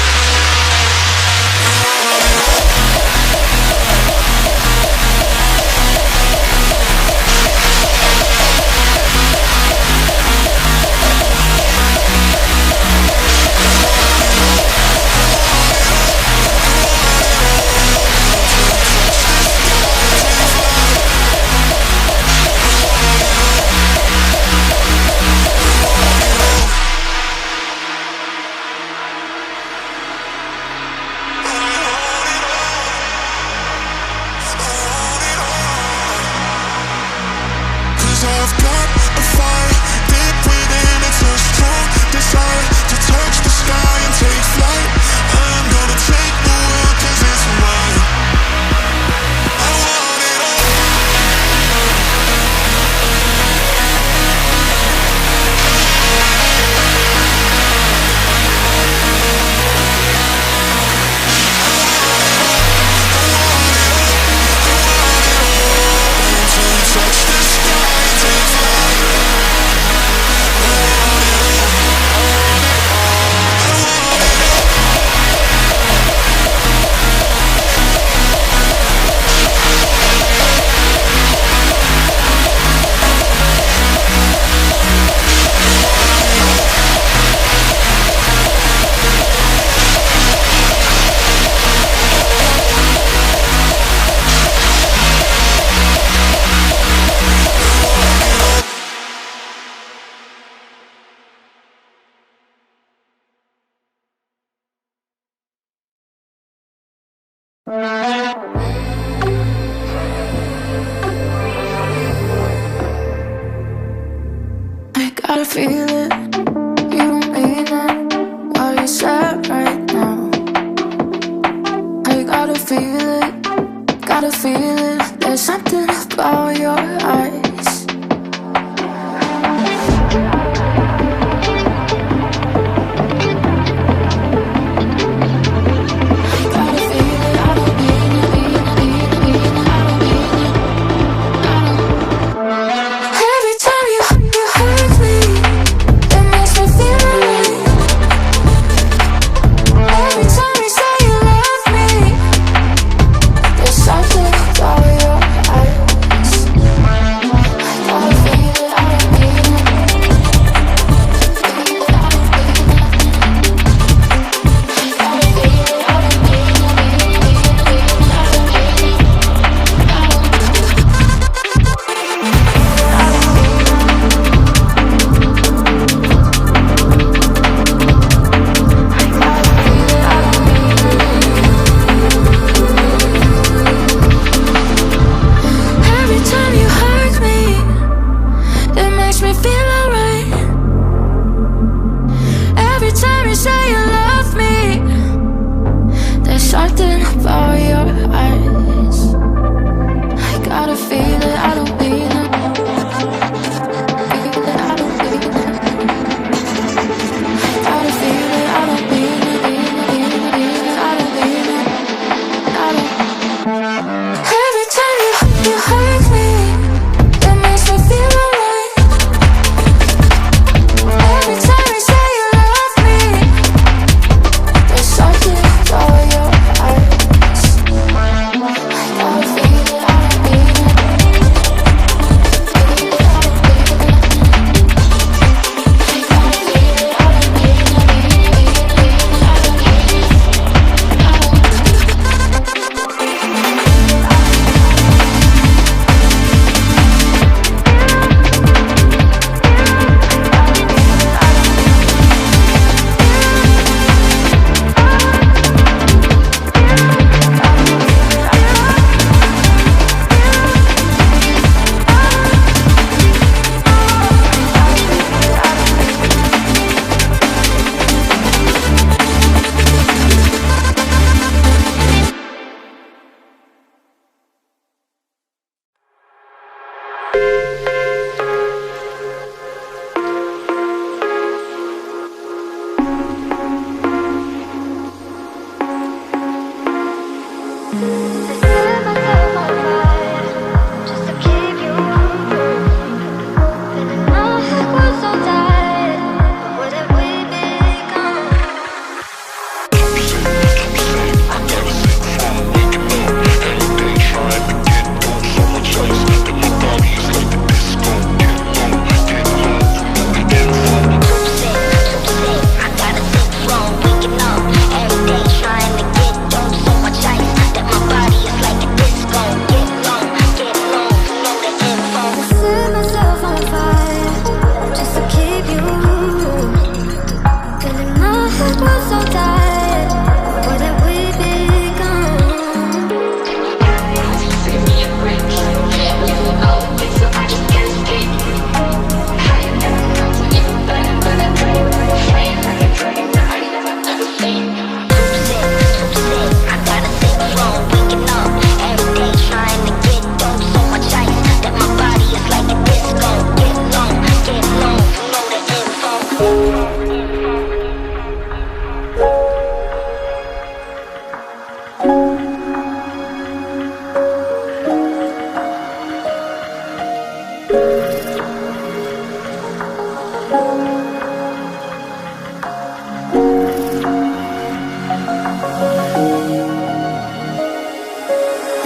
want it all. I've got a fire deep within. It's a strong desire to touch the sky and take flight. I'm gonna take the world 'cause it's mine. I want it all. Until we touch the sky and take flight. I gotta feel it. You don't mean it. What you said right now. I gotta feel it. Gotta feel it. There's something about your eyes. Every time you hurt me, it makes me feel alive. Every time you say you love me, there's something about your eyes.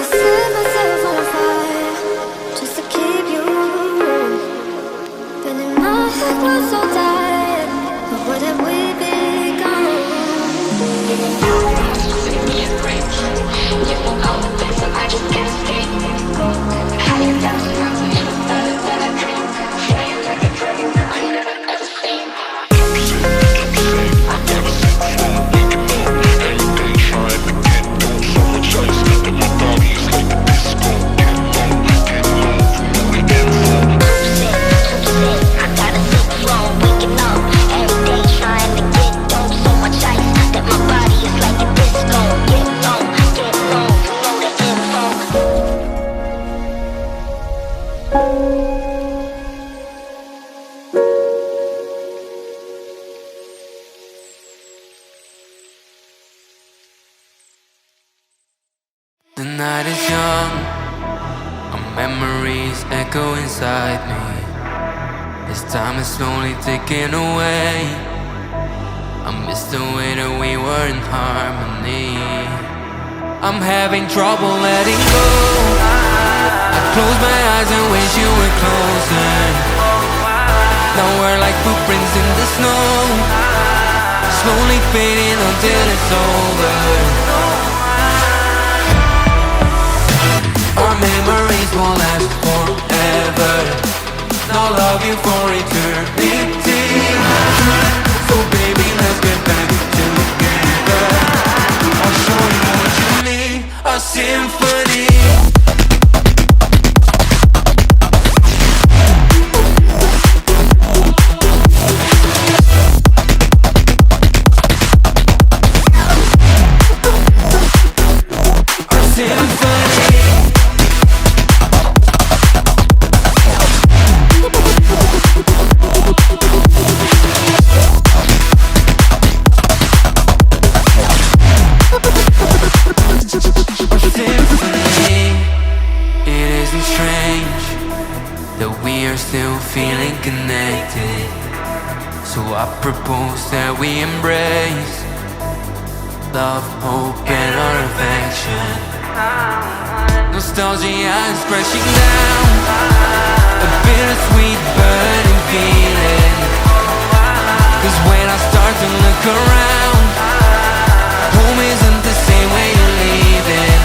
set myself on fire just to keep you warm. But in my head was so tired. But what have we become? You won't call the place, so I just can't escape. How you down the road, you were better than a dream. Flying like a dream, I never ever seen. I never seen before. Every day trying to get on, so much ice in my body is like a disco. Get low, we get low. I gotta look slow, waking up. Every day trying to get on, so much ice that my body is like a disco. Get low, know the info. The night is young, our memories echo inside me. As time is slowly ticking away, I miss the way that we were in harmony. I'm having trouble letting go. I close my eyes and wish you were closer. Now we're like footprints in the snow, slowly fading until it's over. Our memories won't last forever. Now love you for eternity. So baby, let's get back together. I'll show you what you need, a symphony. Feeling connected, so I propose that we embrace love, hope, and our affection. Nostalgia is crashing down, a bittersweet burning feeling. 'Cause when I start to look around, home isn't the same way you're leaving.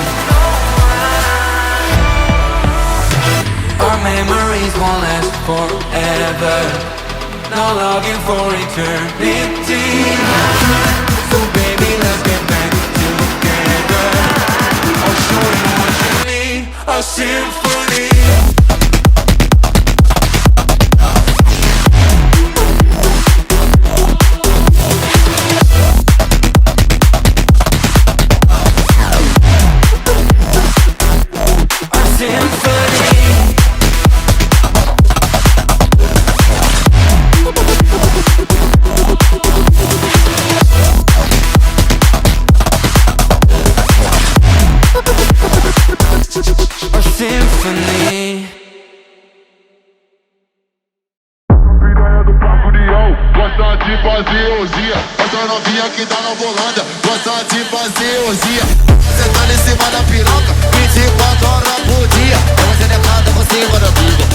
Our memories won't last forever. Now love you for eternity. So baby, let's get back together. I'll show you what you need, a symphony. Essa novinha que tá na volanda gosta de fazer orgia. Sentando em cima da piroca 24 horas por dia. Ela se declara por cima da piroca.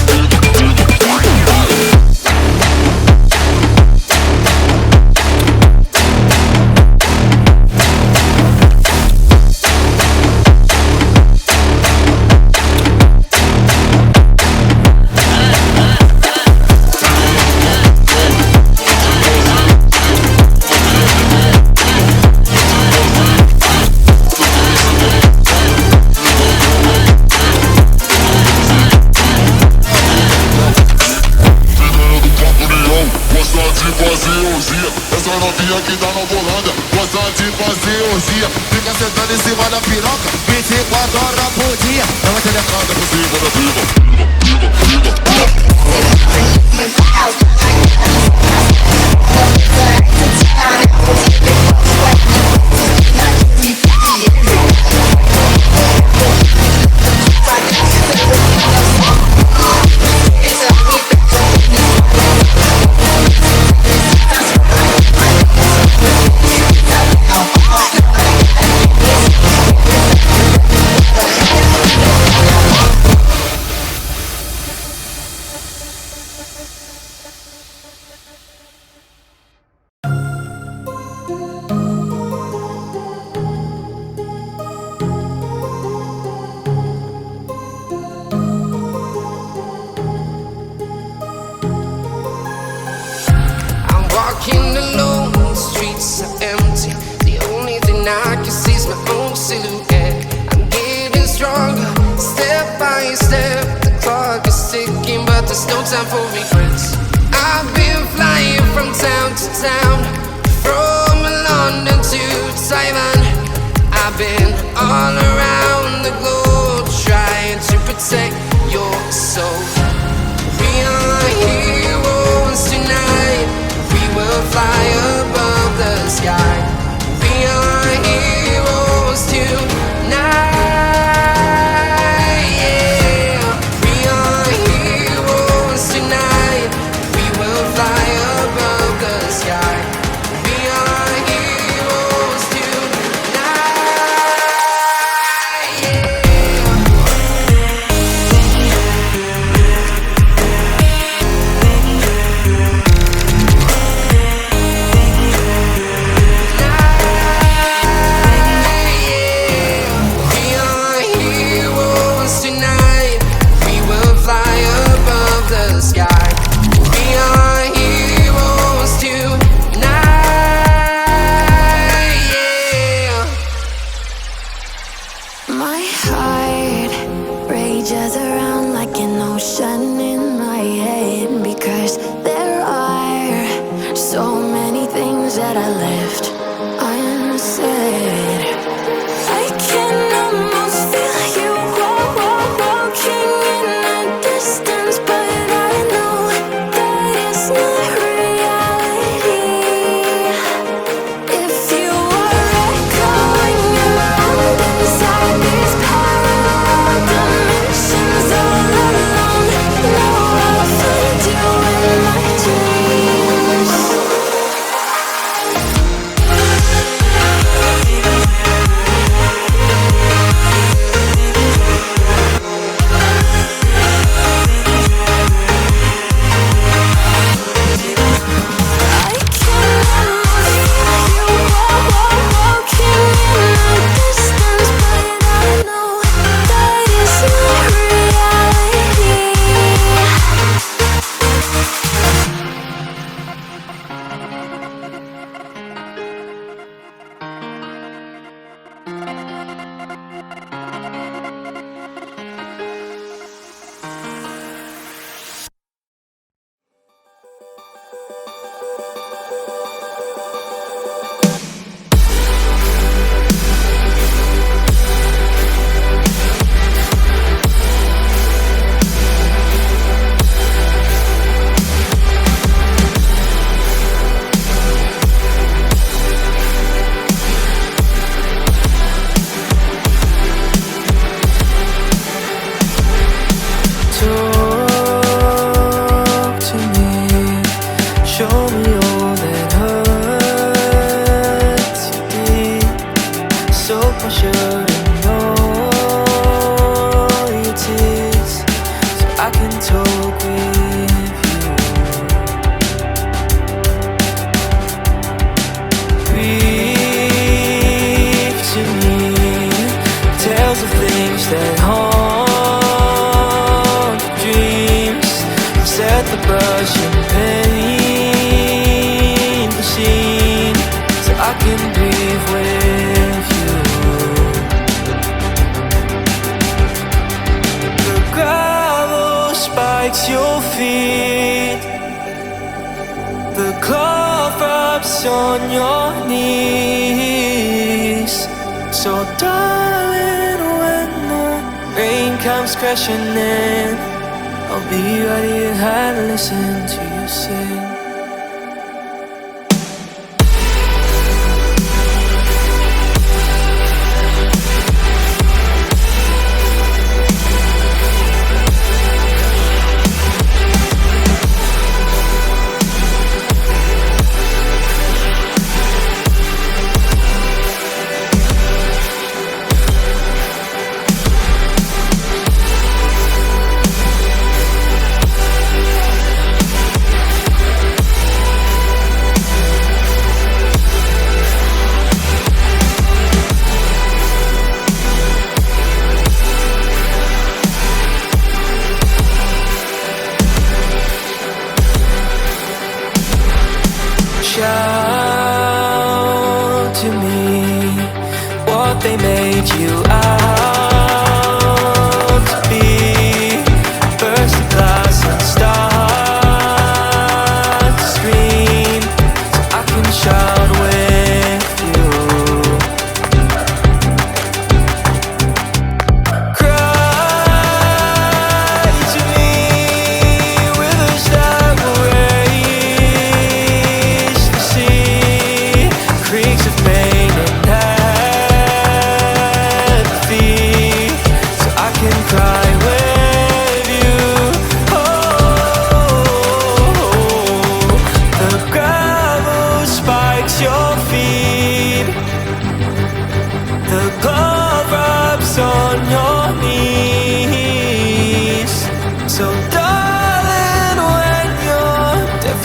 Essa novinha que tá na volanda gosta de fazer orgia. Fica sentando em cima da piroca 24 horas por dia. Ela se declara por cima da piroca. there's no time for regrets. I've been flying from town to town, from London to Taiwan. I've been all around the globe trying to protect your soul. We are heroes tonight. We will fly above the sky. We are heroes tonight. Yeah. We are heroes tonight. We will fly above the sky. We are heroes tonight. Yeah. We are heroes tonight. We will fly above the sky. We are heroes tonight. Yeah. My heart rages around like an ocean in my head, because there are so many things that I left unsaid. I can almost feel you walking in the distance, but I know that it's not reality. If you are echoing around inside these parallel dimensions all alone, know I'll find you in my dreams. I can almost feel you walking in the distance, but I know that it's not reality. Talk to me, show me all that hurts you deep. Soak my shirt in all your tears, so I can talk with you. Speak to me, tales of things that haunt your dreams. Set the brush and paint the scene, so I can breathe with you. The gravel spikes your feet, the cloth rubs on your knees. So darling, when the rain comes crashing in, I'll be right here and listen to you sing. Shout to me what they made you out to be. Burst the glass and start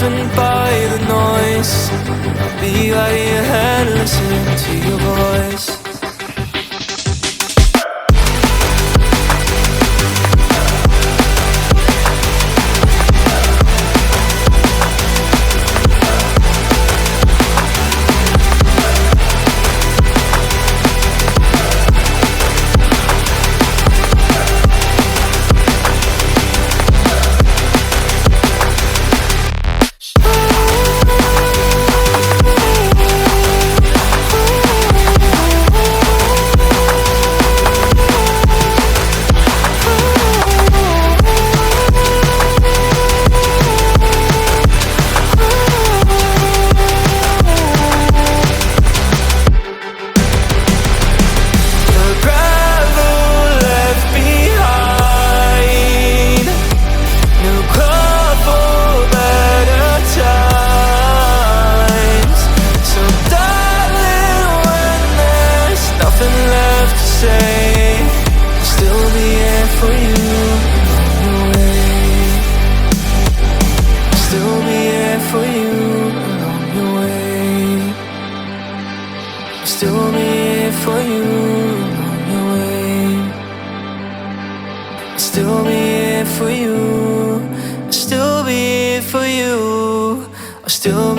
deafened by the noise. I'll be right in your head, listening to your voice. To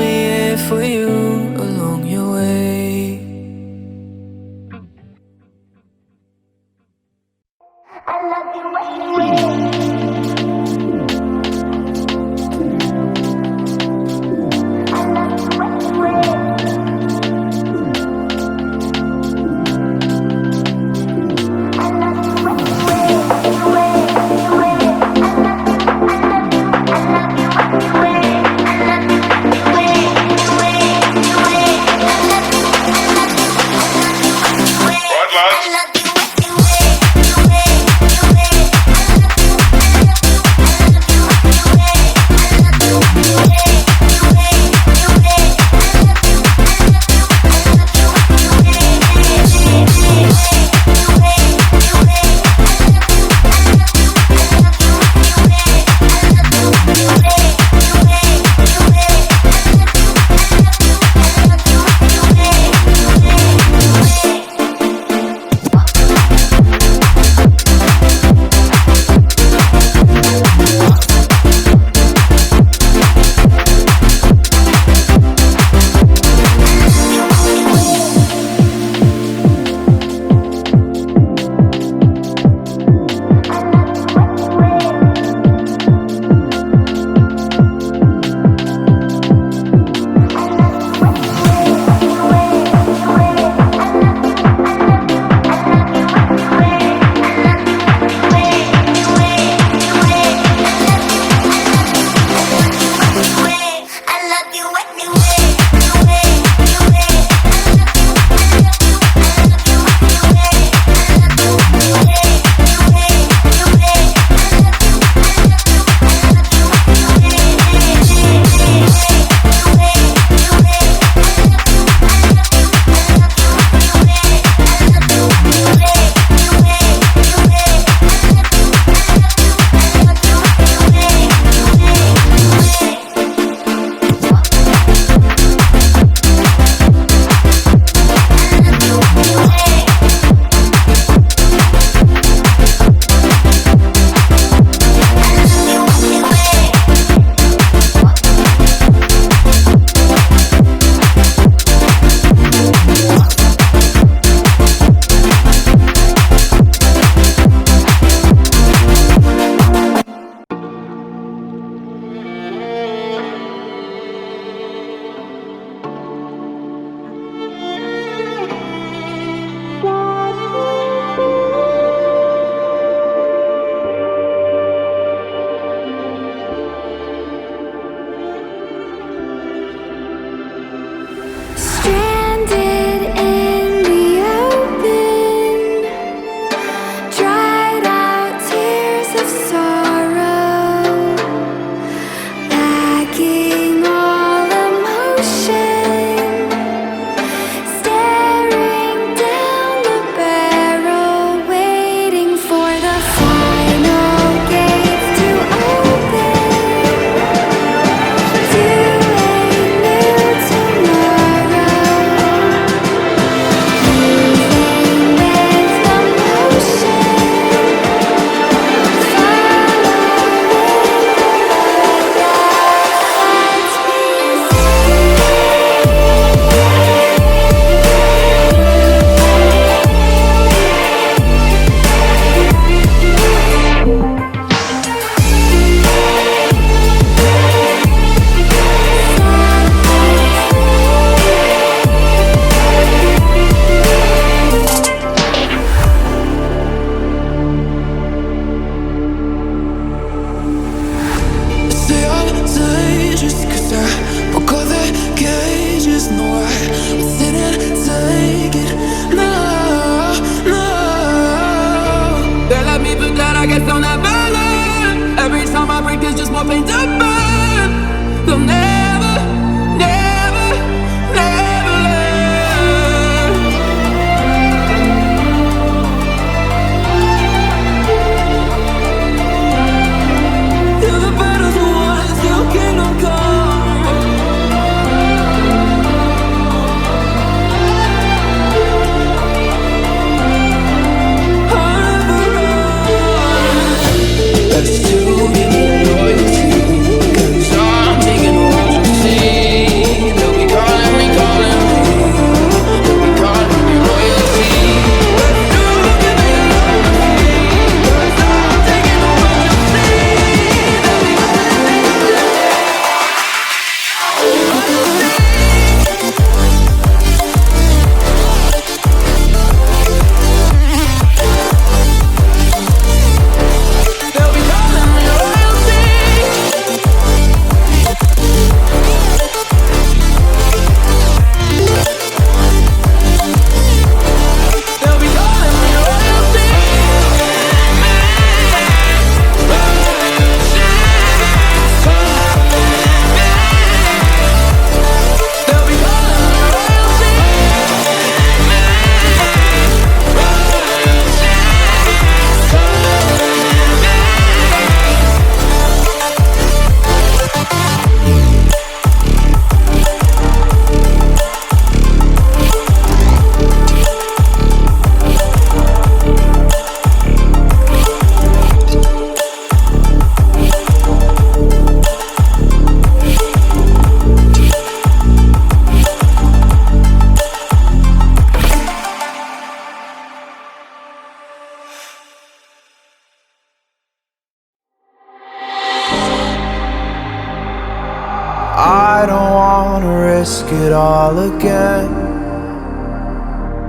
I don't wanna risk it all again,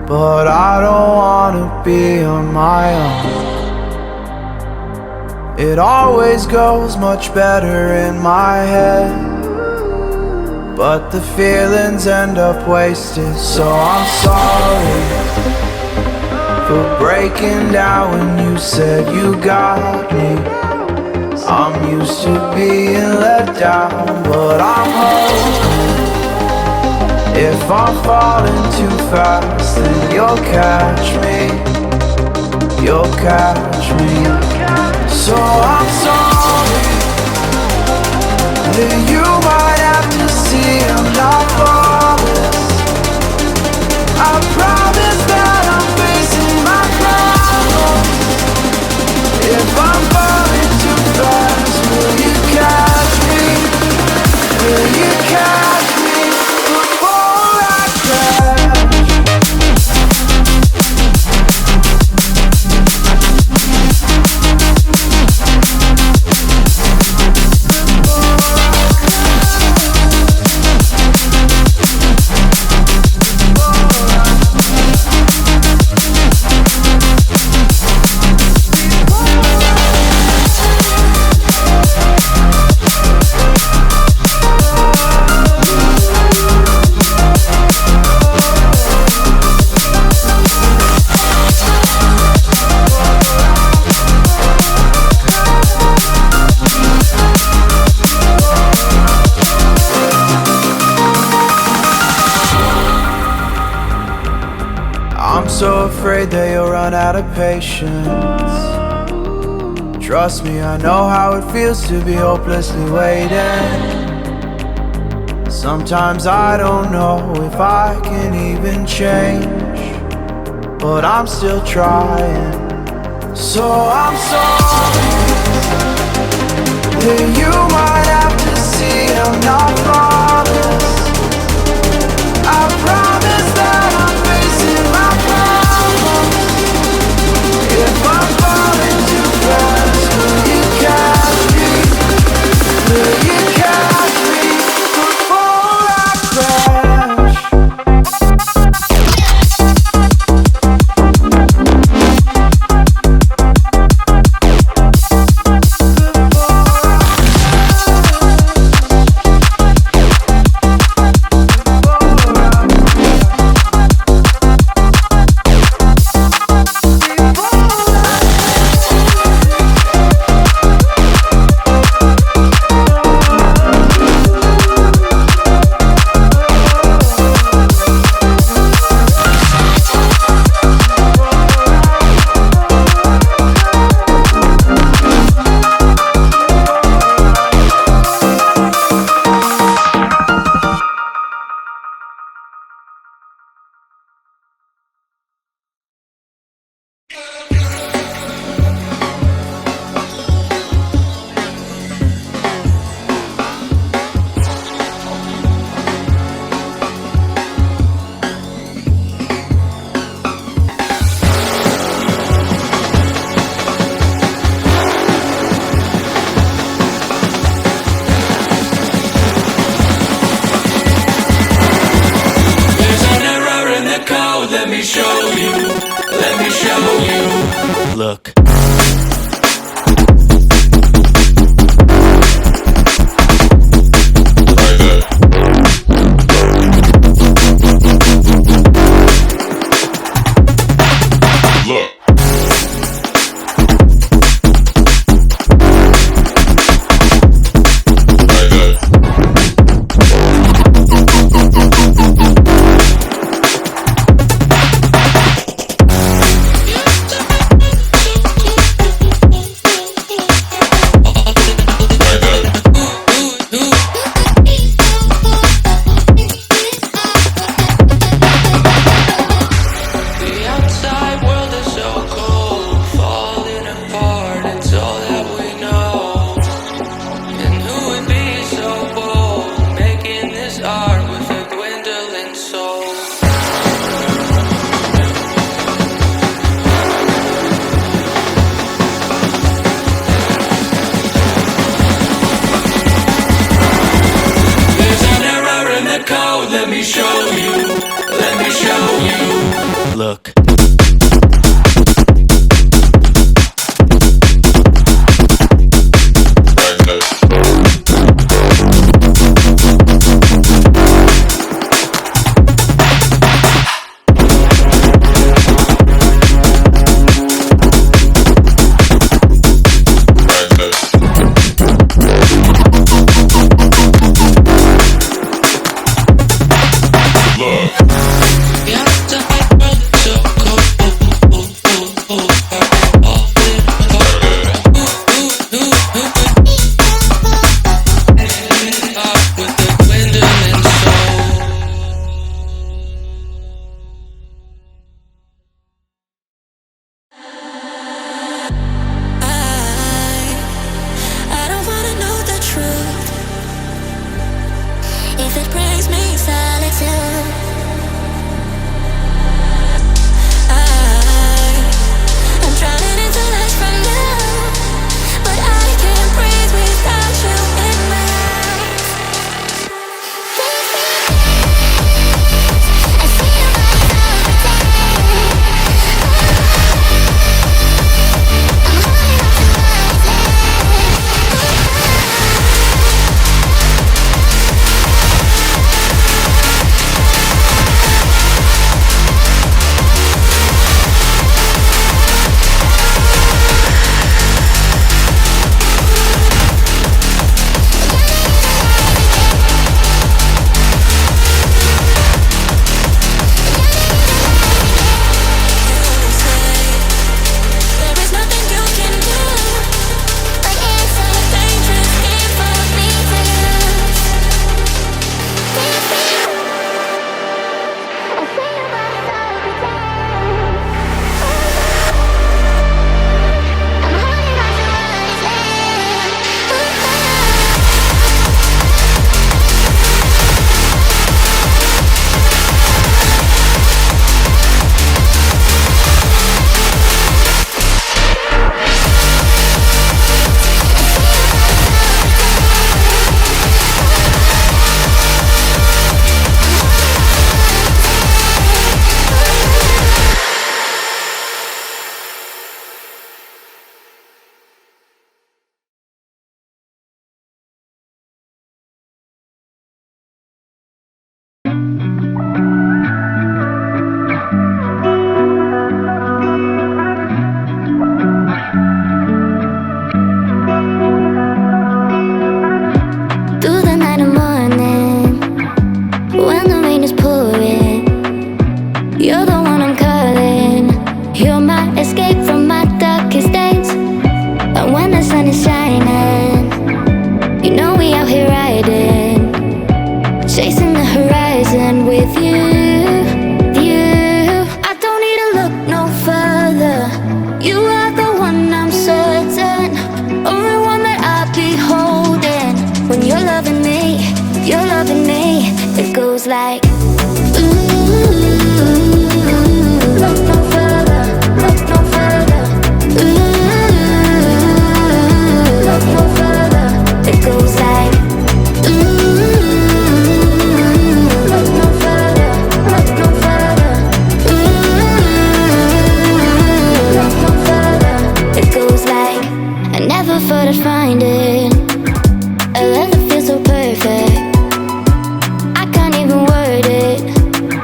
but I don't wanna be on my own. It always goes much better in my head, but the feelings end up wasted. So I'm sorry for breaking down when you said you got me. I'm used to being let down, but I'm hoping if I'm falling too fast, then you'll catch me. You'll catch me. So I'm sorry that you might have to see I'm not flawless. I promise that I'm facing my problems. If I'm falling too fast, will you catch me? Will you catch me before I crash? So afraid that you'll run out of patience. Trust me, I know how it feels to be hopelessly waiting. Sometimes I don't know if I can even change, but I'm still trying. So I'm sorry that you might have to see I'm not flawless. I promise that I'm facing my problems. If I'm falling too fast, will you catch me? Will you catch me before I crash? Let me show you. Let me show you. Look.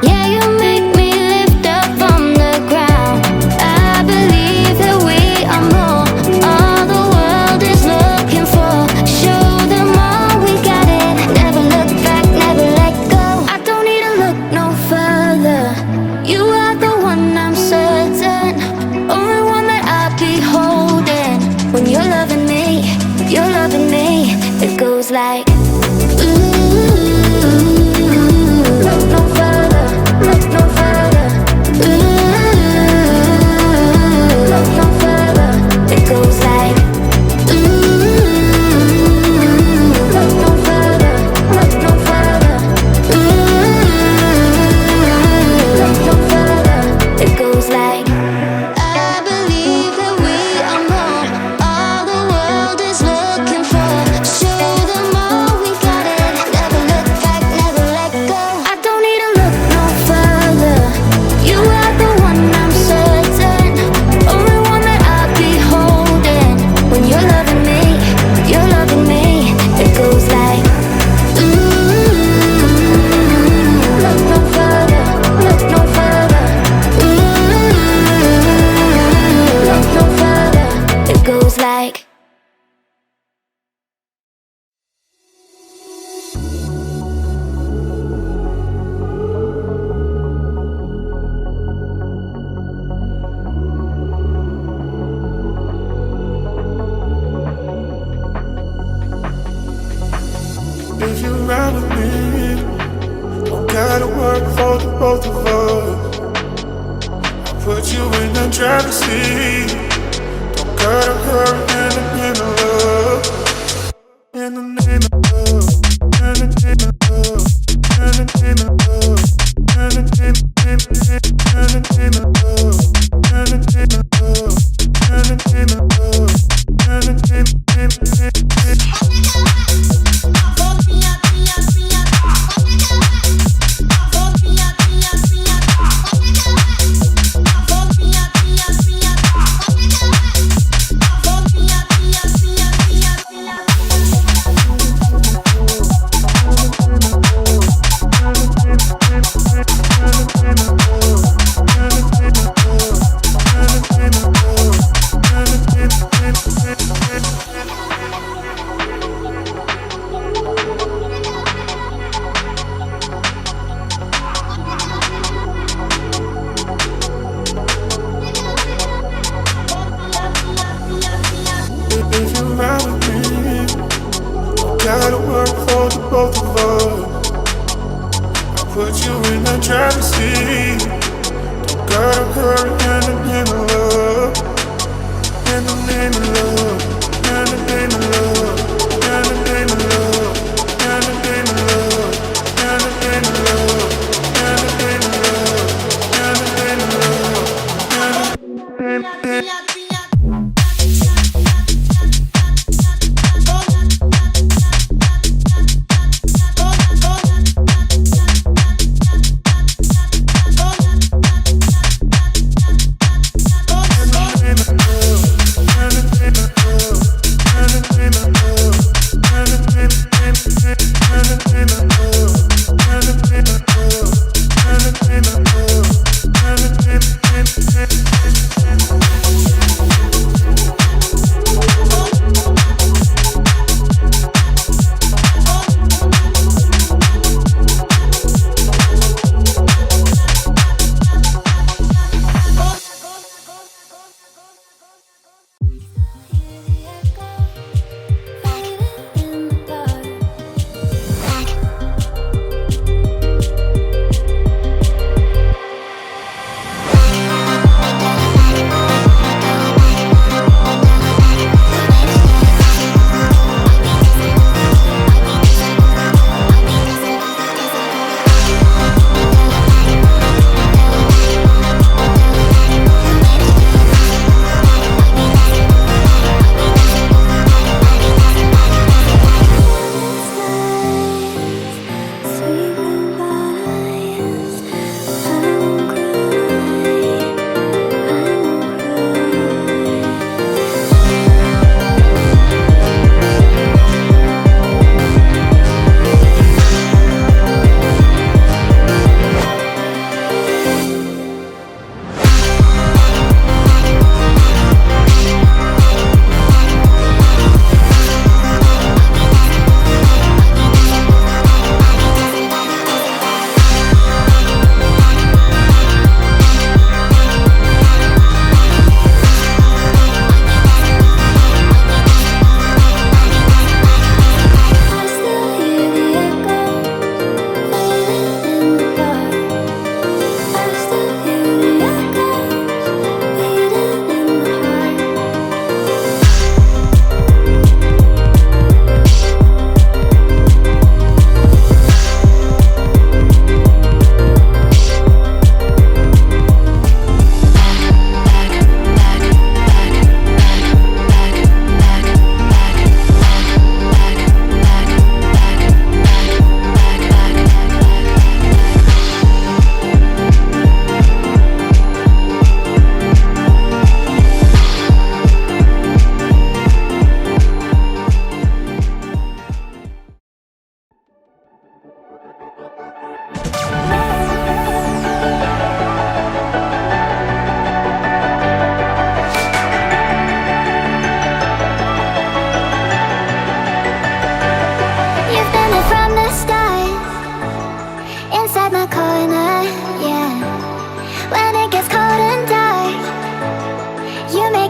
Yeah. gotta work for the both of us. I put you in the driver's seat. Don't gotta hurry in the love. In the name of love. In the name of love. In the name of love. In the name of love. In the name of love. In the name of love. In the name of love. In the name of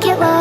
get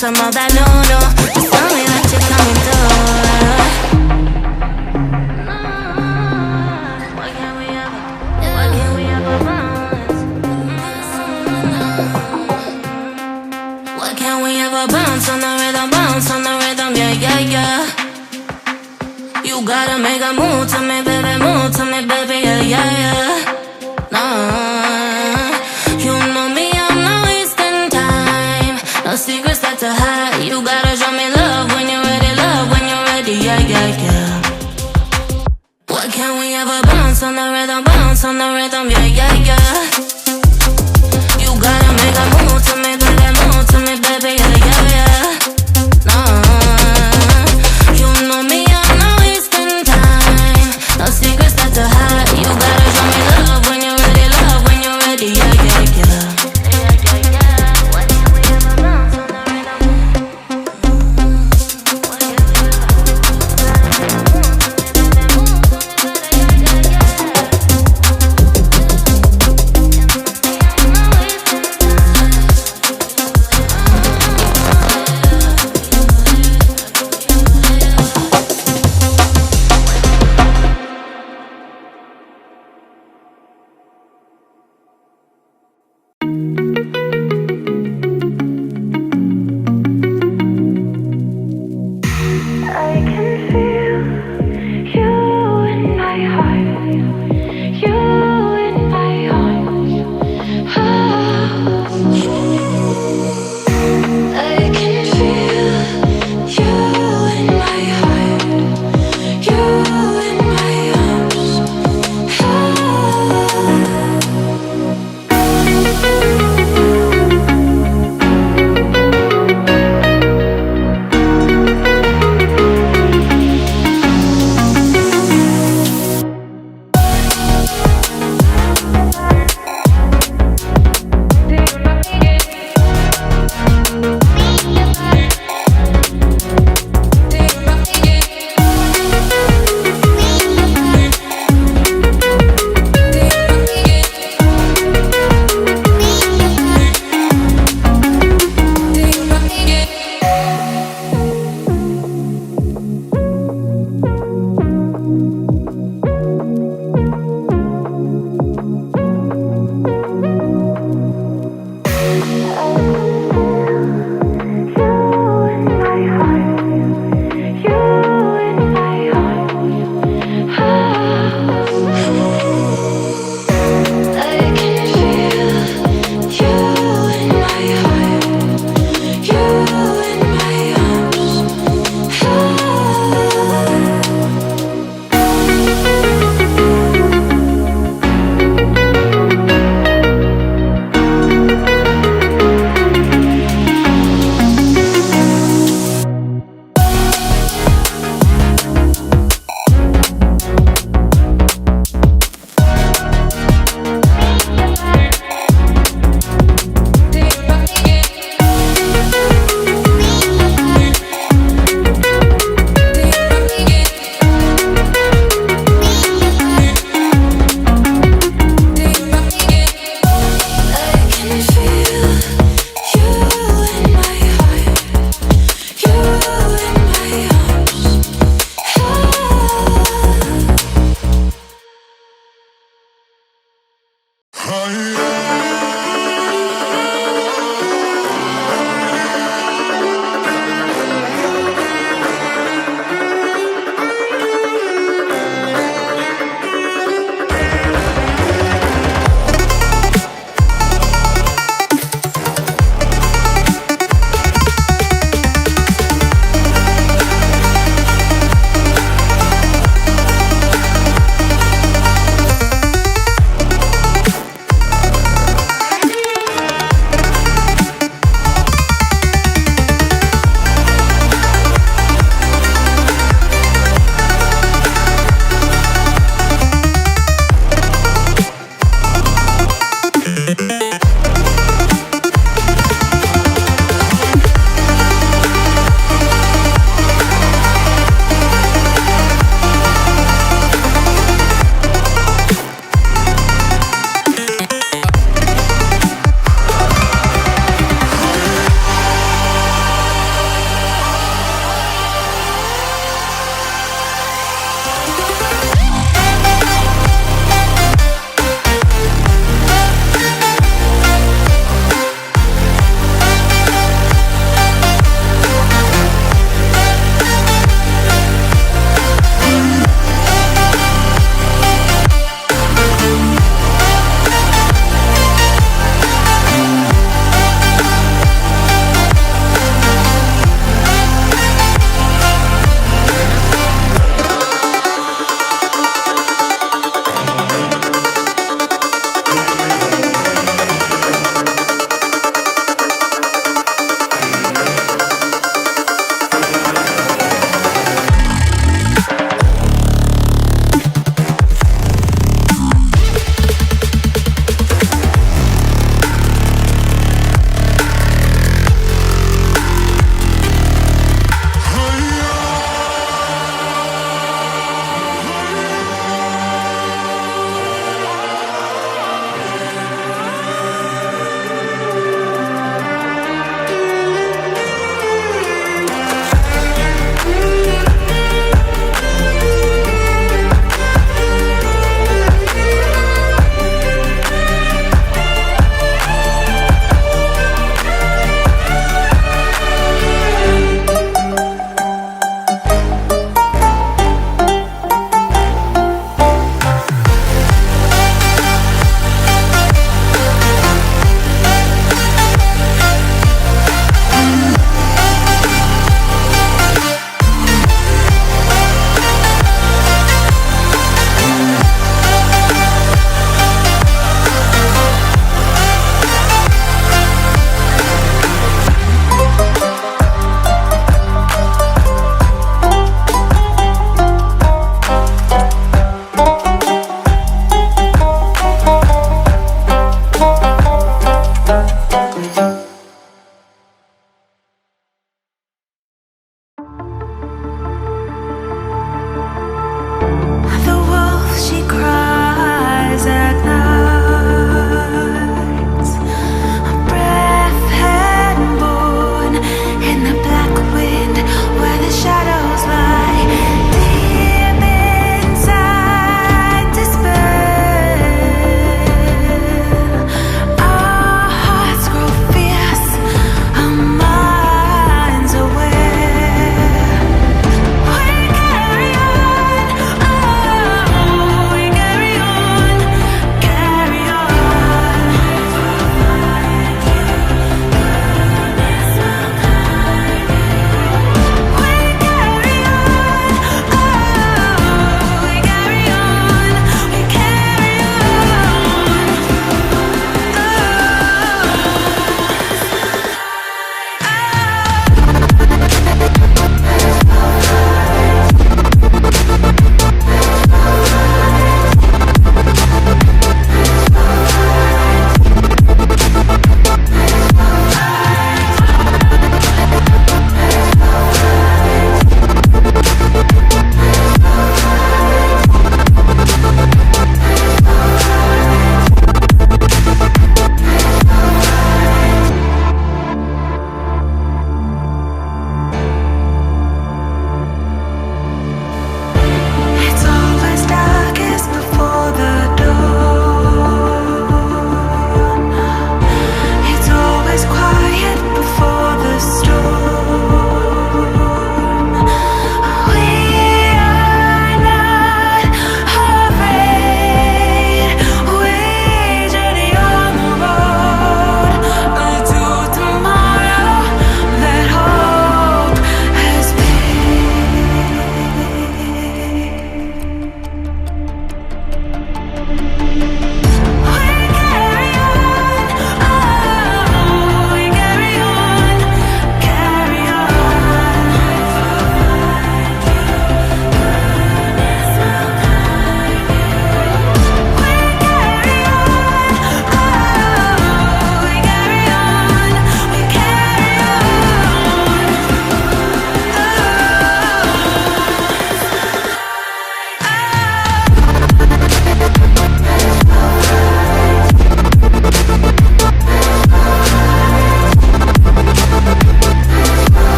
bounce, I'm all that no. Just tell me that you're coming through. Why can't we ever bounce? Why can't we ever bounce on the rhythm, yeah. You gotta make a move to me, baby, yeah. Nah, you know me, I'm not wasting time. No secrets that to hide. You gotta show me love when you're ready, yeah. Why can't we ever bounce on the rhythm, yeah. You gotta make a move to me, baby, yeah. Nah, you know me, I'm not wasting time. No secrets that to hide. You gotta show me love when you're ready, yeah. Why can't we ever bounce on the rhythm?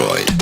Asteroid.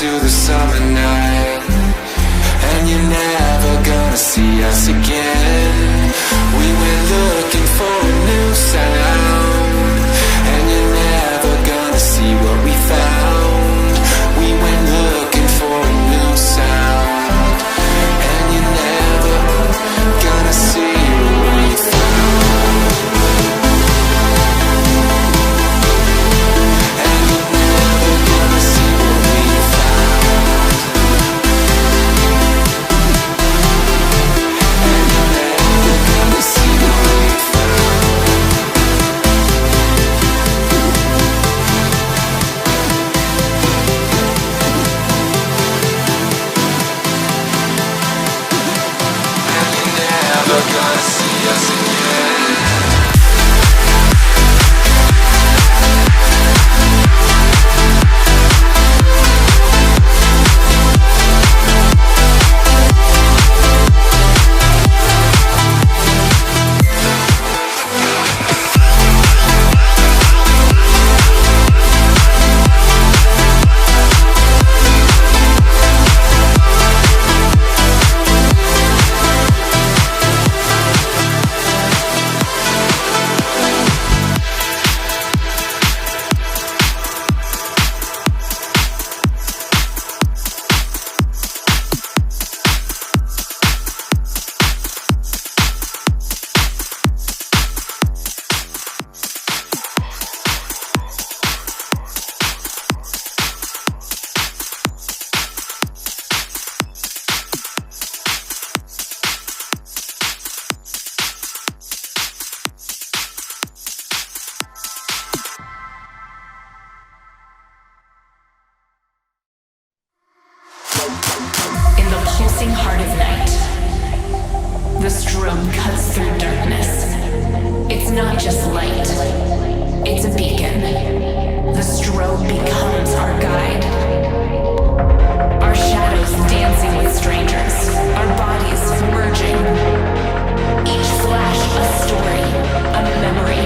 into the summer night, and you're never gonna see us again. We went looking for a new sound, and you're never gonna see what we found. We went looking for a new sound, and you're never gonna see what we found. And you're never gonna see what we found. And you're never gonna see what we never gonna see us again. In the pulsing heart of night, the strobe cuts through darkness. It's not just light, it's a beacon. The strobe becomes our guide. Our shadows dancing with strangers, our bodies merging. Each flash a story, a memory,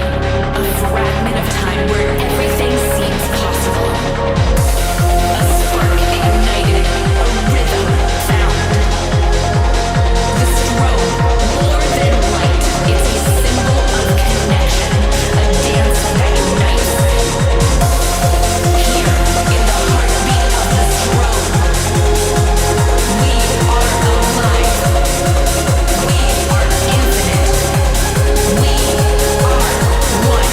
a fragment of time where everything seems possible. A spark ignited, a rhythm found. The strobe, more than light, it's a symbol of connection, a dance that unites. Here, in the heartbeat of the strobe, we are alive. We are infinite. We are one.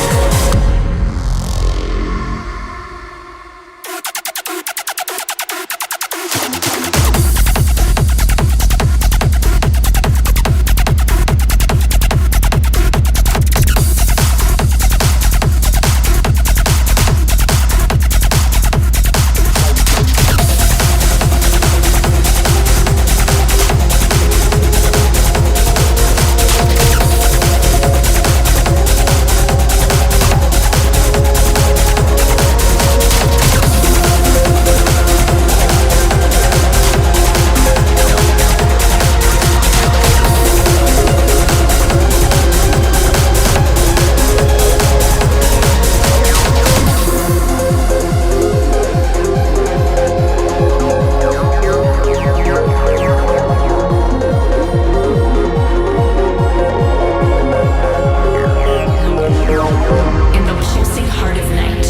In the pulsing heart of night,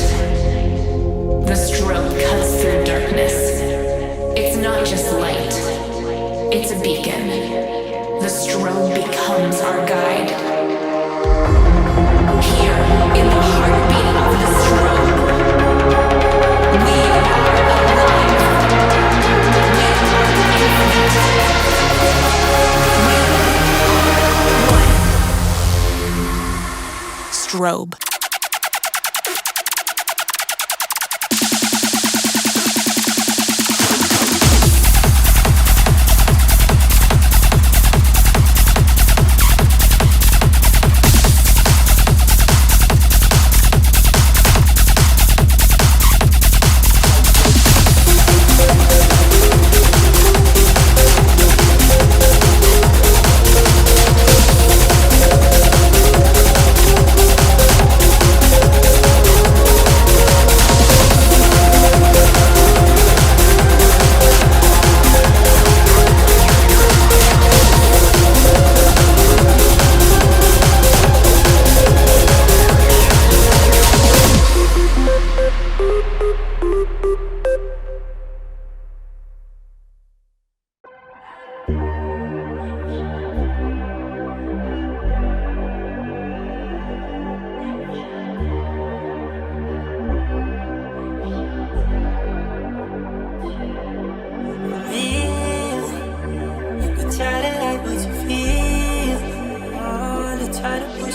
the strobe cuts through darkness. It's not just light, it's a beacon. The strobe becomes our guide. Here, in the heartbeat of the strobe, we are alive. We are infinite. We are one. Strobe.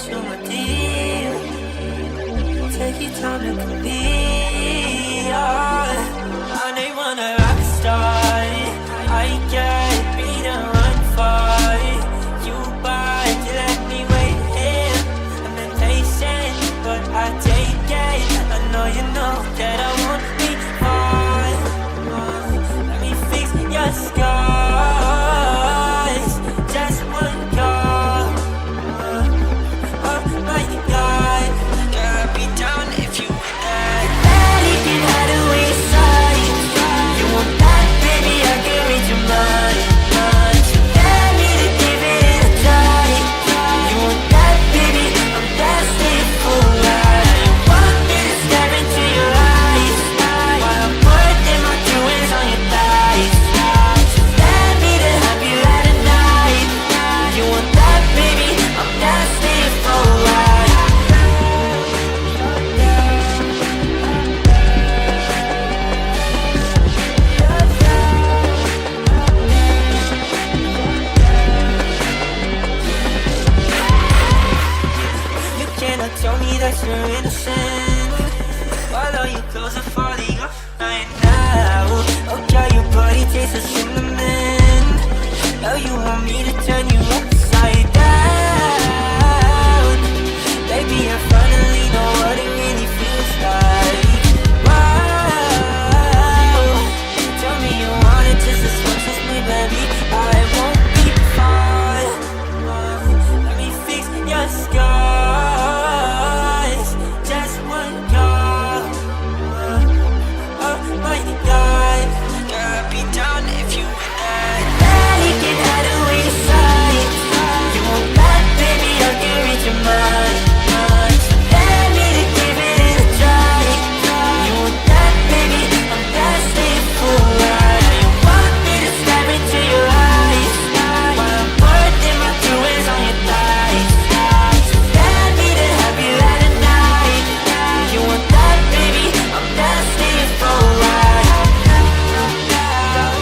you my deal. Take your time to complete. I ain't wanna rock star. I can't be the run for you, but you let me wait here. I'm impatient, but I take it. I know you know that I won't be far. Let me fix your scars. Just one call. Oh my God, girl, I'd be down if you were that. Daddy can hide away inside. You want that, baby? I can read your mind. Dare me to give it a try. You want that, baby? I'm destined for life. You want me to stare into your eyes while I'm putting my jewels on your thighs. Dare me to have you at a night. You want that, baby? I'm destined for life. You cannot tell me that you're innocent while all your clothes are falling off right now. Oh, girl, your body tastes of cinnamon. Now you want me to turn you upside down. Baby, I finally know what it really feels like. Wow, tell me you want it just as much as me, baby. I won't be far. Let me fix your scars. Just one call. Oh my God, girl, I'd be down if you were that. Daddy can hide away inside. You want that, baby? I can read your mind. Dare me to give it a try. You want that, baby? I'm destined for life. You want me to stare into your eyes while I'm putting my jewels on your thighs. Dare me to have you at a night. You want that, baby? I'm destined for life. I'm down.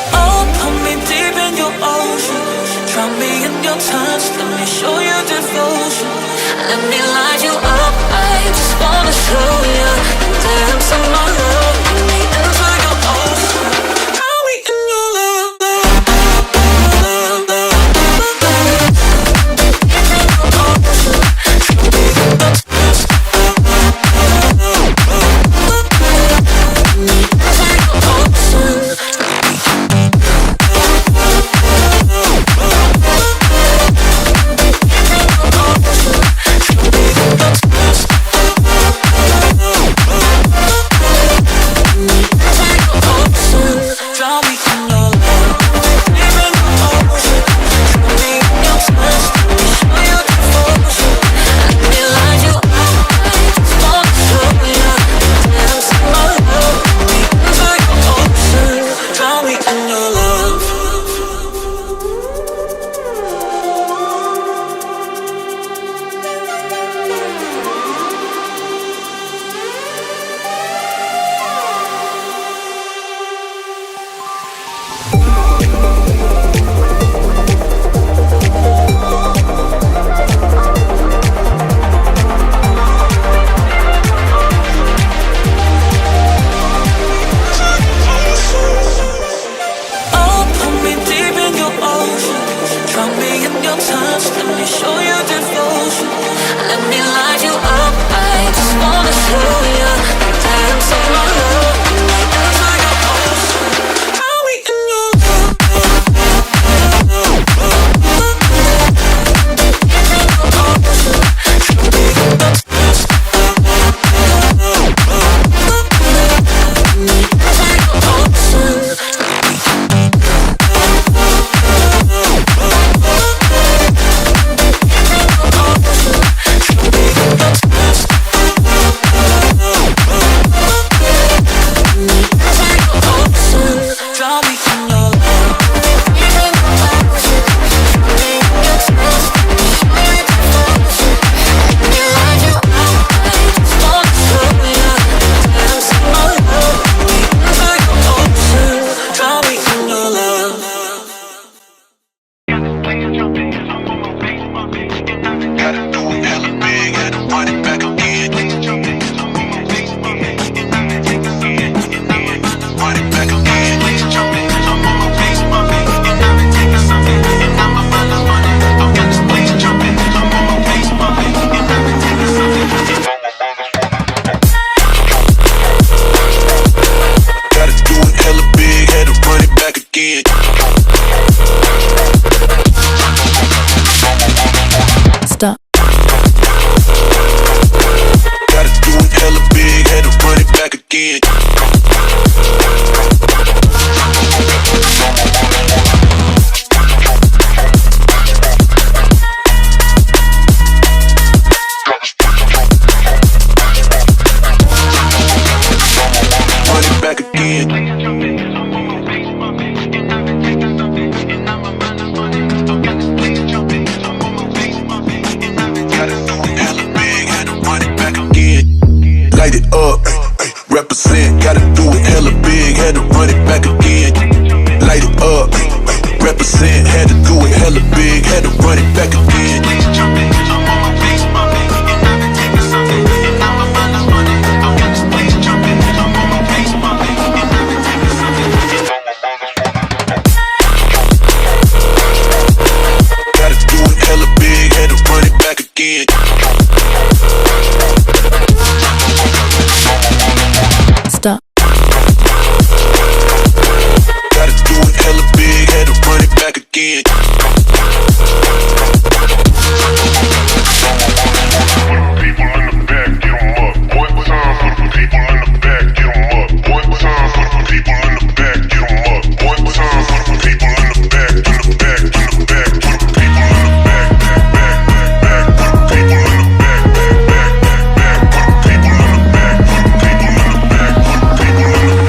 You're oh, put me deep in your ocean. Drown me in your touch. Let me show you devotion. Let me light you up. I just wanna show you the depths of my love. Let me enter your ocean. Drown me in your love. to do it hella big, had to run it back again. Stop. Gotta do it hella big, had to run it back again. People in the back, get 'em up. One time for the people in the back, get 'em up. One time for the people in the back, get 'em up. One time for the people in the back, in the back, in the back. For the people in the back, back, back, back. For the people in the back, back, back, back. For the people in the back, for the people in the back, for the people in the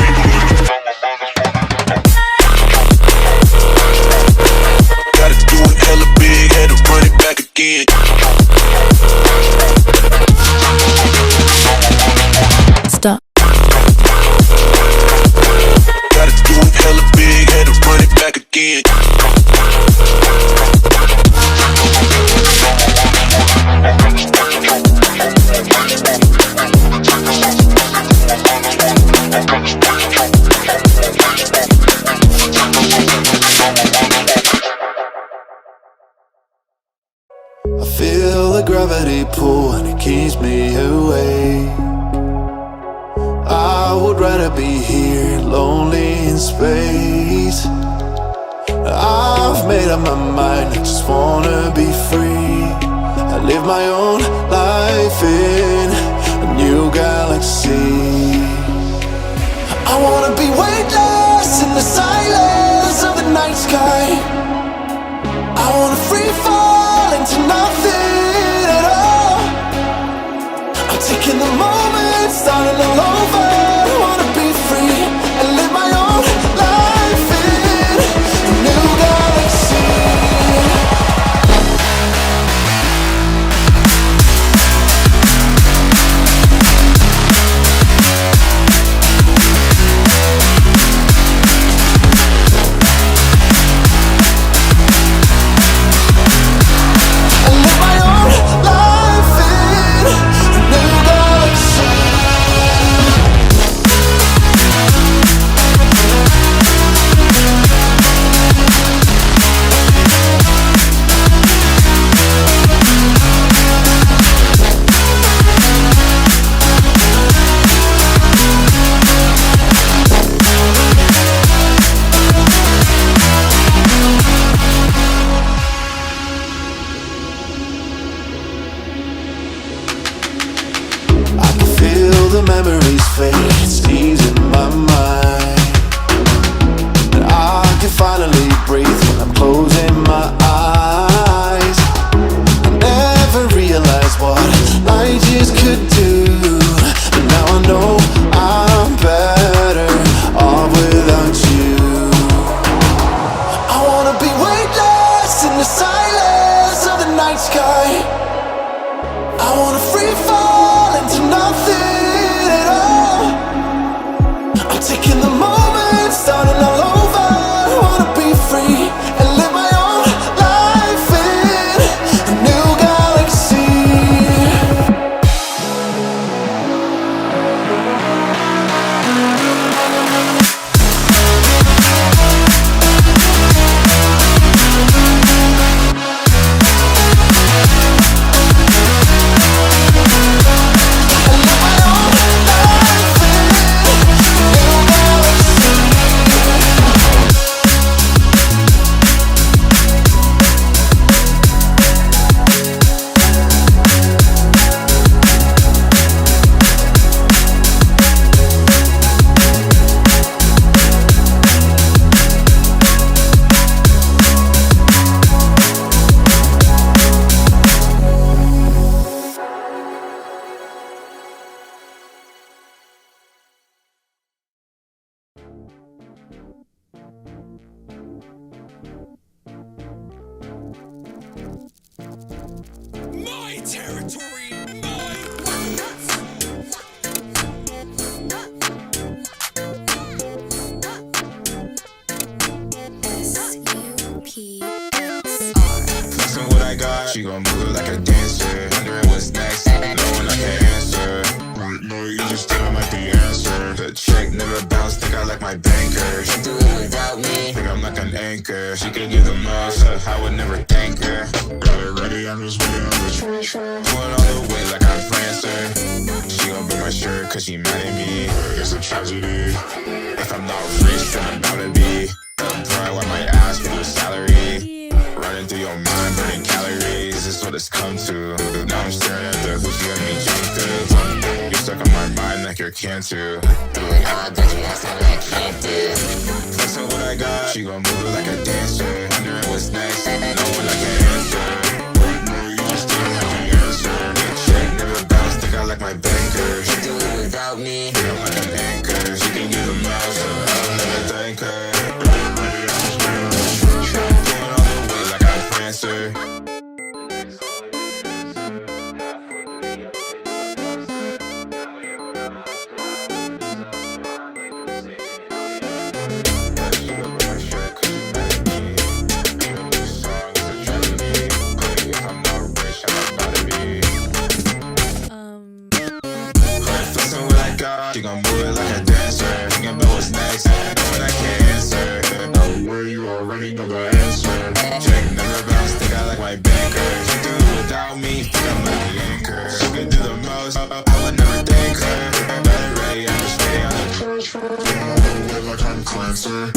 Gotta do it hella big, had to run it back again. Stop. Gotta do it hella big, had to run it back again. I feel the gravity pull and it keeps me awake. I would rather be here, lonely in space. I've made up my mind, I just wanna be free. I live my own life in a new galaxy. I wanna be weightless in the silence of the night sky. I wanna free fall into nothing at all. I'm taking the moment, starting all over. I wanna be free and live my own life in a new galaxy. The memories fade, it's easing my mind. And I can finally breathe when I'm closing my eyes. I never realized what I just could do, but now I know I'm better off without you. I wanna be weightless in the silence of the night sky. I wanna free fall into nothing. Taking the moment, starting all over. I wanna be free and live my own life in a new galaxy. My territory, my SUP. I got. She gon' move it like a dancer. Wondering what's next, knowing I can answer. Right now you just still like the answer. The check never bounced, think I like my banker. She do it without me, think I'm like an anchor. She could give the most, I would never thank her. Got it ready, I'm just waiting on the transfer. Going all the way like I'm Prancer. She gon' bring my shirt cause she mad at me. It's a tragedy. If I'm not rich, then I'm about to be. Pride while my ass for your salary. Running through your mind, burning calories. This is what it's come to. Now I'm staring at the hoochie got me jumped through. You're stuck on my mind like you're cancer. Doing all that you ask me I can't do. Flexing what I got, she gon' move it like a dancer. Wondering what's next, knowing I can answer. Right now you just didn't have the answer. That check never bounced, think I like my banker. She do it without me, think I'm like an anchor. She can give the most, I'll never thank her. She gon' move it like a dancer. Thinking about what's next, knowing I can't answer. Know where you already know the answer. Check never bounce, think I like my banker. She do it without me, think I'm like the anchor. She can do the most, I would never thank her. Better ready, I'm just waiting on the transfer. Going all the way like I'm Clancer.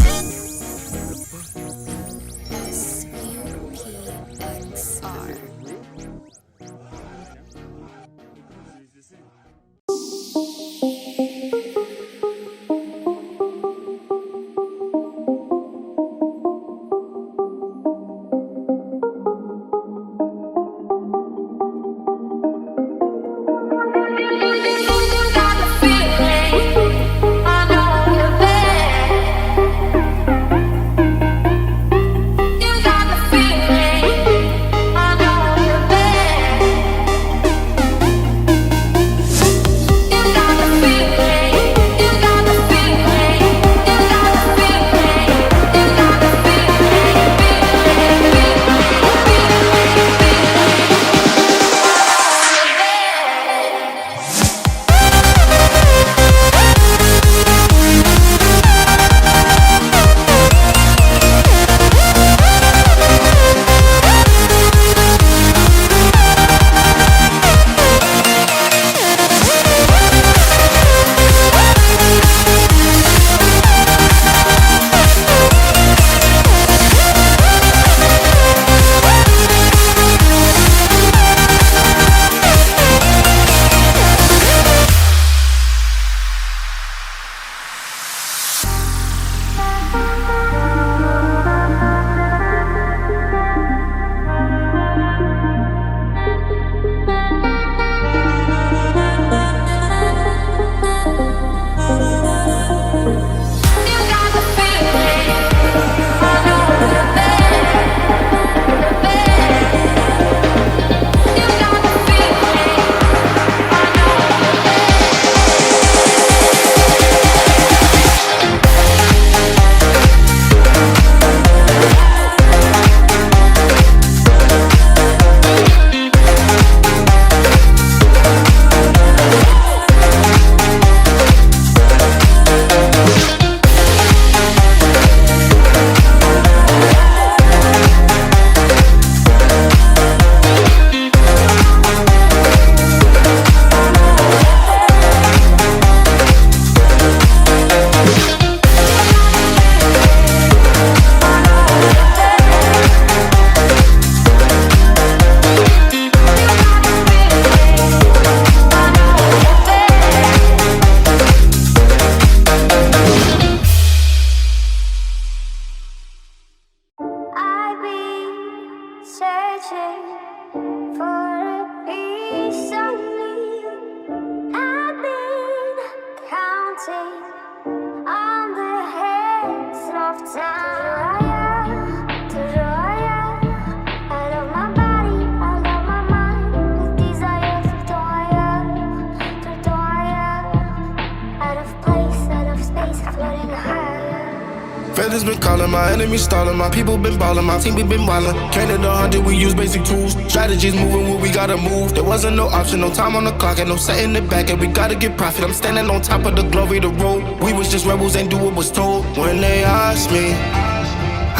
haters been calling, my enemies stalling, my people been ballin', my team we been wildin'. Can't 100, we use basic tools. Strategies moving where we gotta move. There wasn't no option, no time on the clock, and no setting it back, and we gotta get profit. I'm standing on top of the glory, the road. We was just rebels, ain't do what was told. When they asked me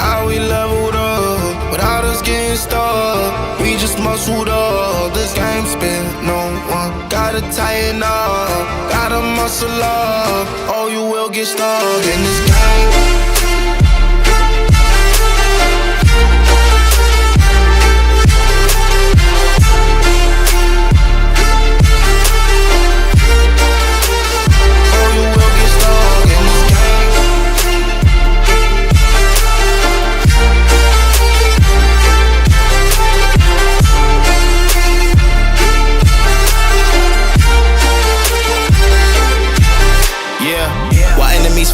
how we leveled up, without us getting stuck, we just muscled up. This game spin, no one gotta tighten up, gotta muscle up, or you will get stuck in this game.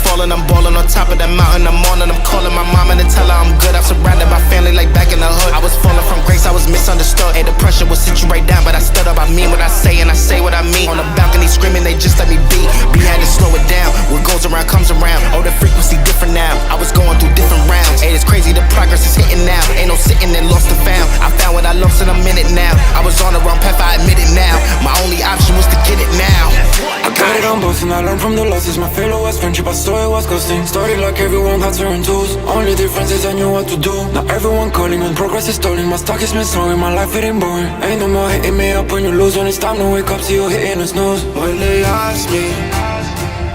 Falling, I'm balling on top of that mountain. I'm on and I'm calling my mama to tell her I'm good. I'm surrounded by family like back in the hood. I was falling from grace, I was misunderstood. Hey, the pressure will sit you right down, but I stood up. I mean what I say and I say what I mean. On the balcony screaming, they just let me be. We had to slow it down. What goes around comes around. Oh, the frequency different now. I was going through different rounds. Hey, it's crazy, the progress is hitting now. Ain't no sitting and lost and found. I found what I lost in a minute now. I was on the wrong path, I admit it now. My only option was to get it now. I got it on both and I learned from the losses. My failure was friendship, I saw it was ghosting. Started like everyone had certain tools. Only difference is I knew what to do. Now everyone calling when progress is stalling. My stock is missing, my life it ain't boring. Ain't no more hitting me up when you lose. When it's time to wake up, see you hitting the snooze. When they ask me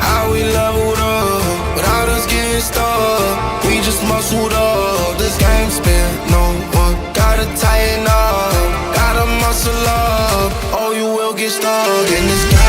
how we leveled up, without us getting stuck, we just muscled up. This game spin, no one gotta tighten up, gotta muscle up, or you will get stuck in this game.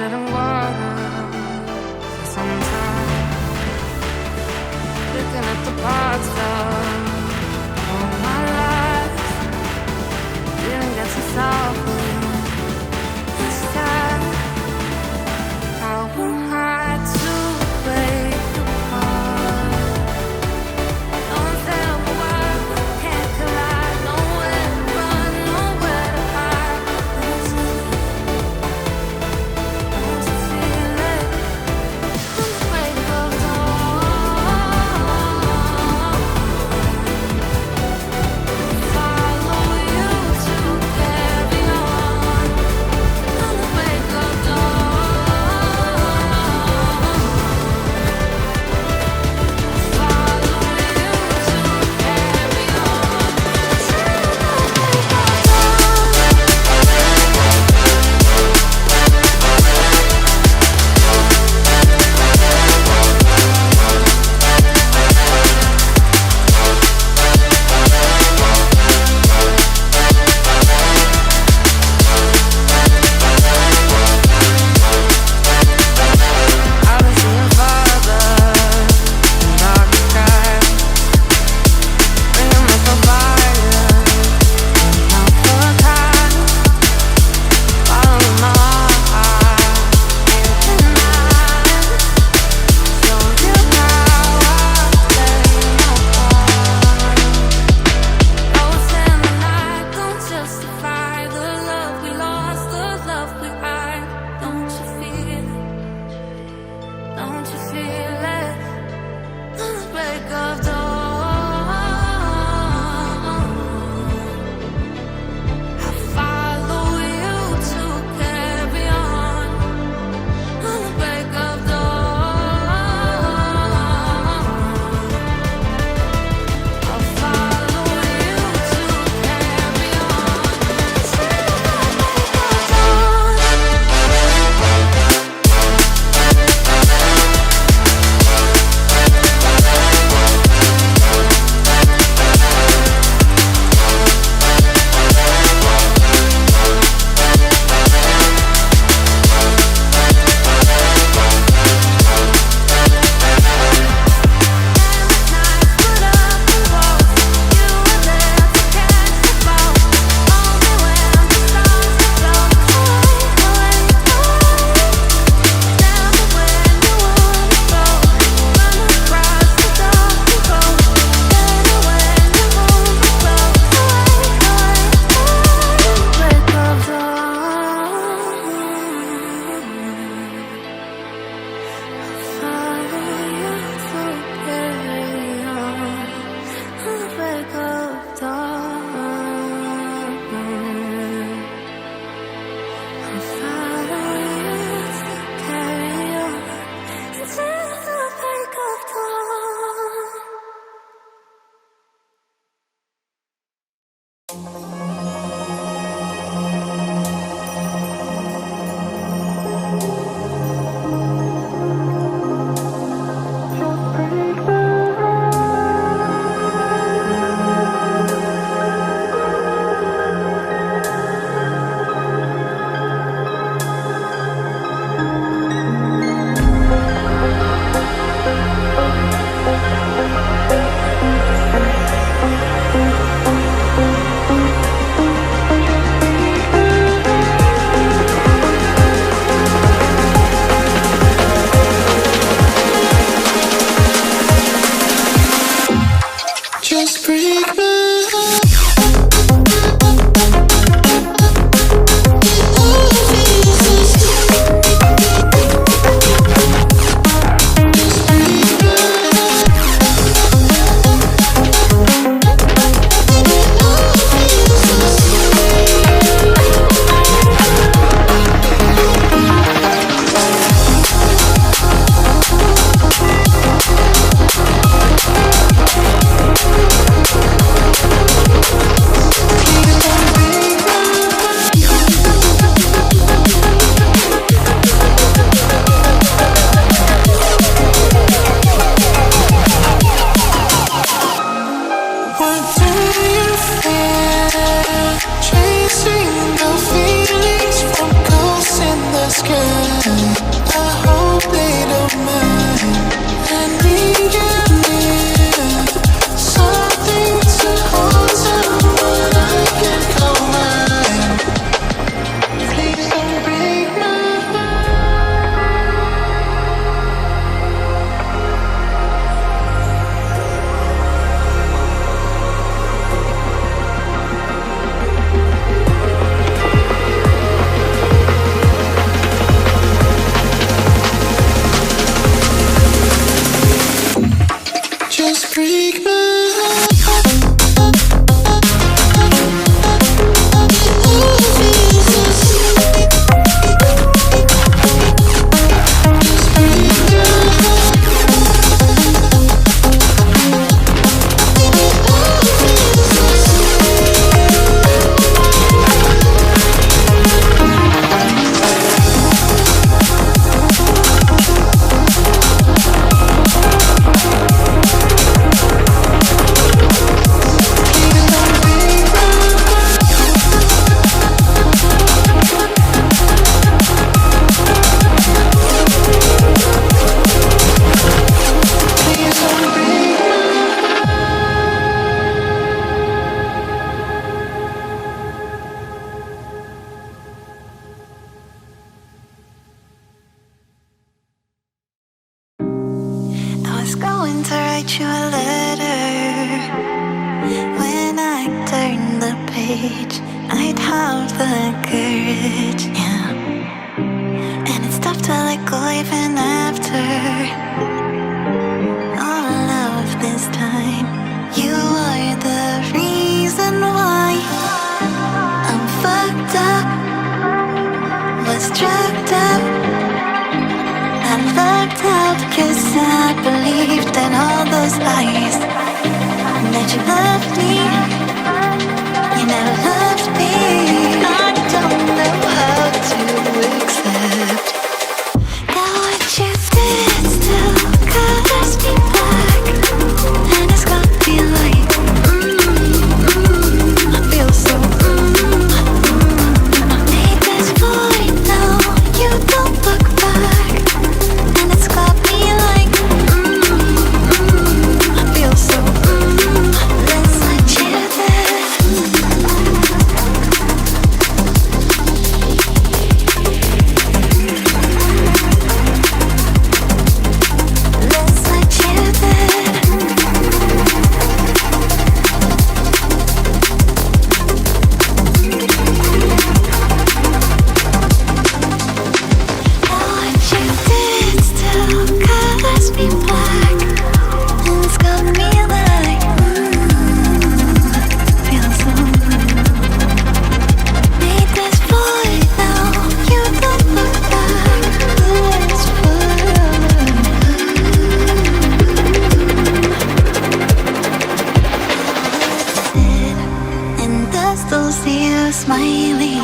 treading water for some time, looking at the parts of all my life. Didn't get to solve this time. How hard to break apart. Don't tell me why can't collide. Nowhere to run, nowhere to hide. I used to feel going to write you a letter. When I turn the page, I'd have the courage, yeah. And it's tough to let go even after all of this time. You are the reason why I'm fucked up, was drugged up. I lucked out 'cause I believed in all those lies. That you loved me, you never loved me. I don't know how to accept that what you did still colors me black. And it's got me like, I feel so, I made this void now, you don't look back. And it's got me like, I feel so, let's let you there. Let's let you there. What you did still colors me black. And it's got me like, feel so, made this void now, you don't look back. It's and I still see you smiling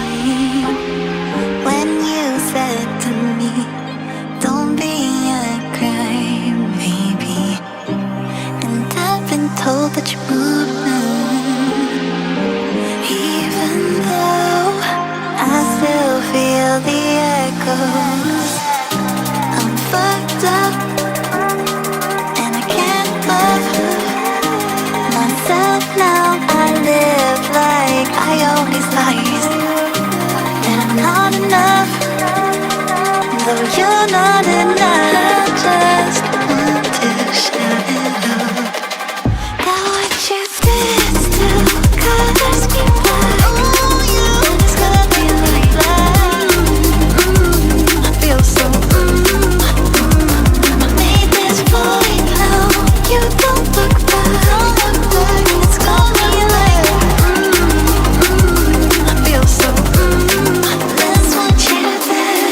when you said to me, don't be a crybaby. And I've been told that you moved now, even though I still feel the echoes. I'm fucked up and I can't love myself now. I live like I own these lies, that I'm not enough, though you're not enough. Just want to shout it out, that what you did still colors me black. And it's got me like, I feel so, I made this void now, you don't look back. And it's got me like, I feel so, let's want you there.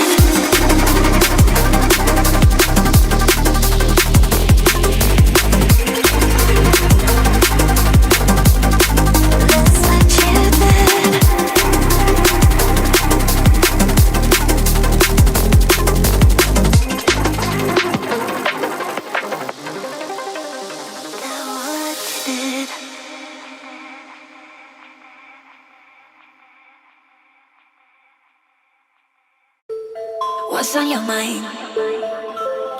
Let's let you there. Now what did What's on your mind?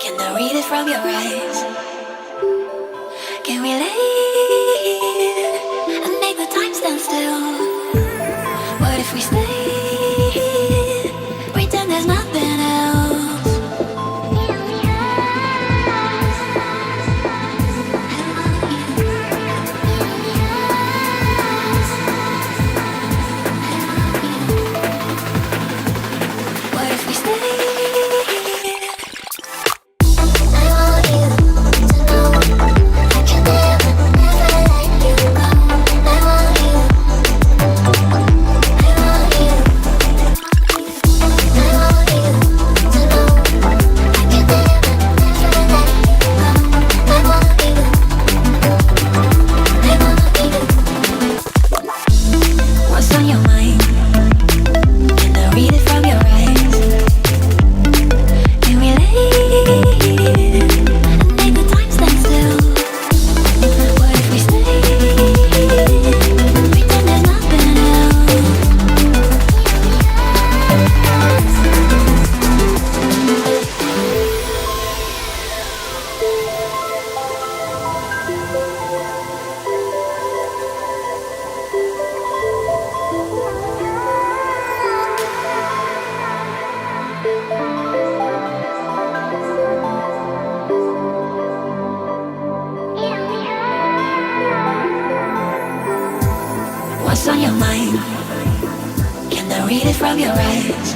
Can I read it from your eyes? Can we relate and make the time stand still? What if we stay, pretend there's nothing else? What if we stay? I want you to know I can never, never let you go. I want you What's on your mind? Can I read it from your eyes?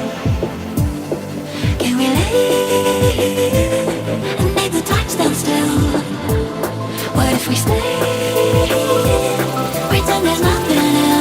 Can we lay and make the time stand still? What if we stay? Pretend there's nothing else.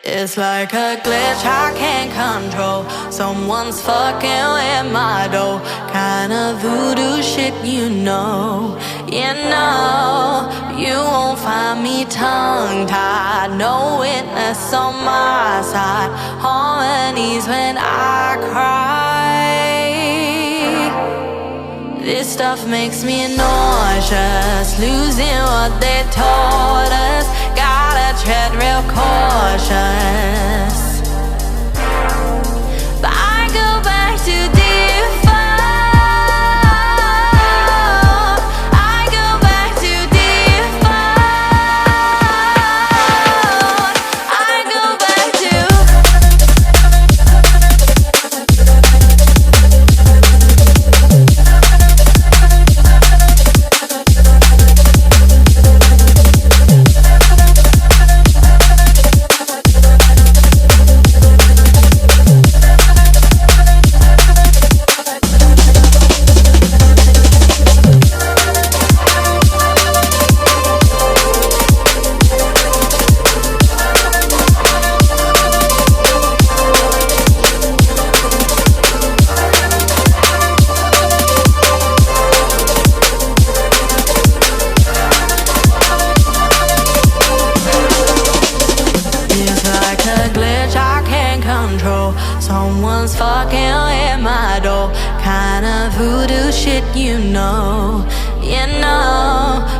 It's like a glitch I can't control. Someone's fucking with my dough. Kinda voodoo shit, you know. You know, you won't find me tongue-tied. No witness on my side. Harmonies when I cry. This stuff makes me nauseous. Losing what they taught us. Gotta tread real cautious. But I go back to default. I go back to default. I go back to someone's fucking with my door. Kinda voodoo shit, you know.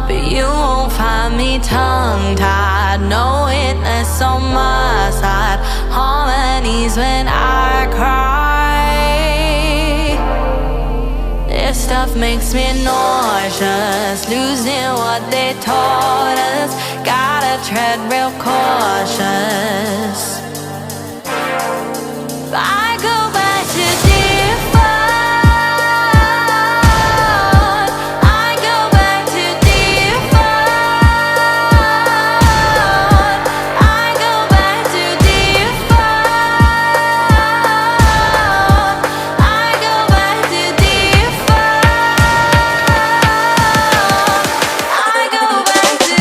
But you won't find me tongue-tied. No witness on my side. Harmonies when I cry. This stuff makes me nauseous. Losing what they taught us. Gotta tread real cautious. I go back to default. I go back to default. I go back to default. I go back to default. I go back to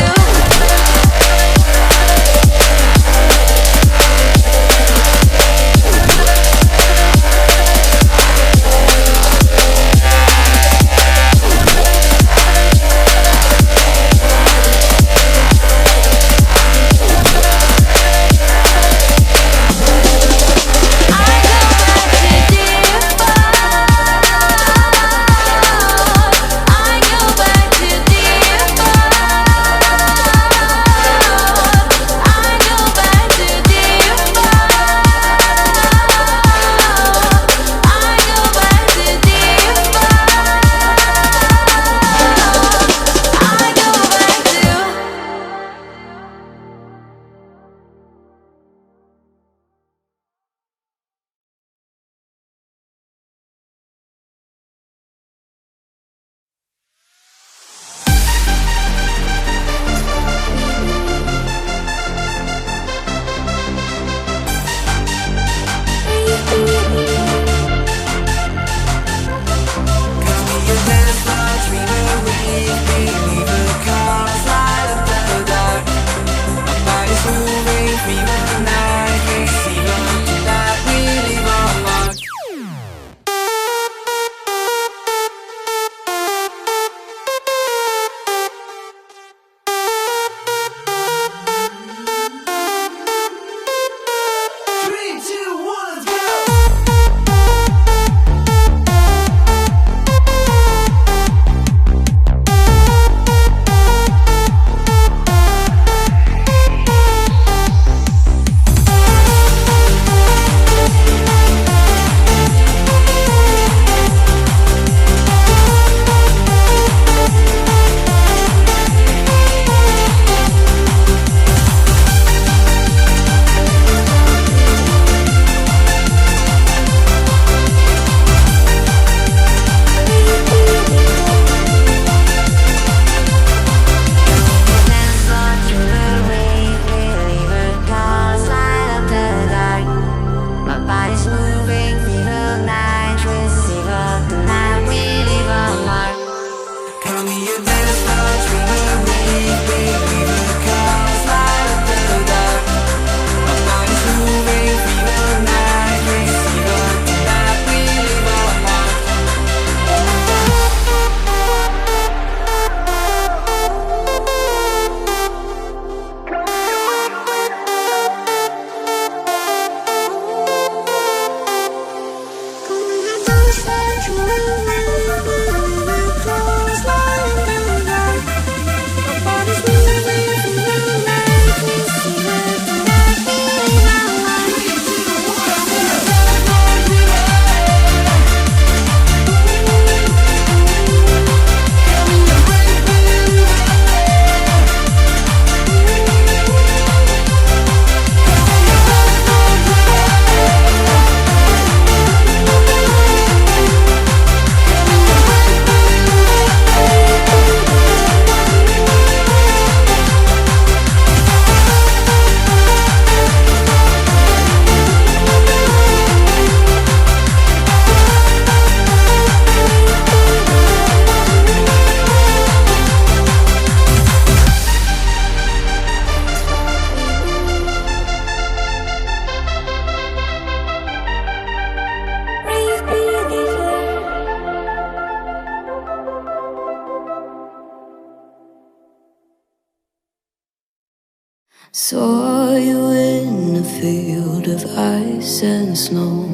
Saw you in a field of ice and snow,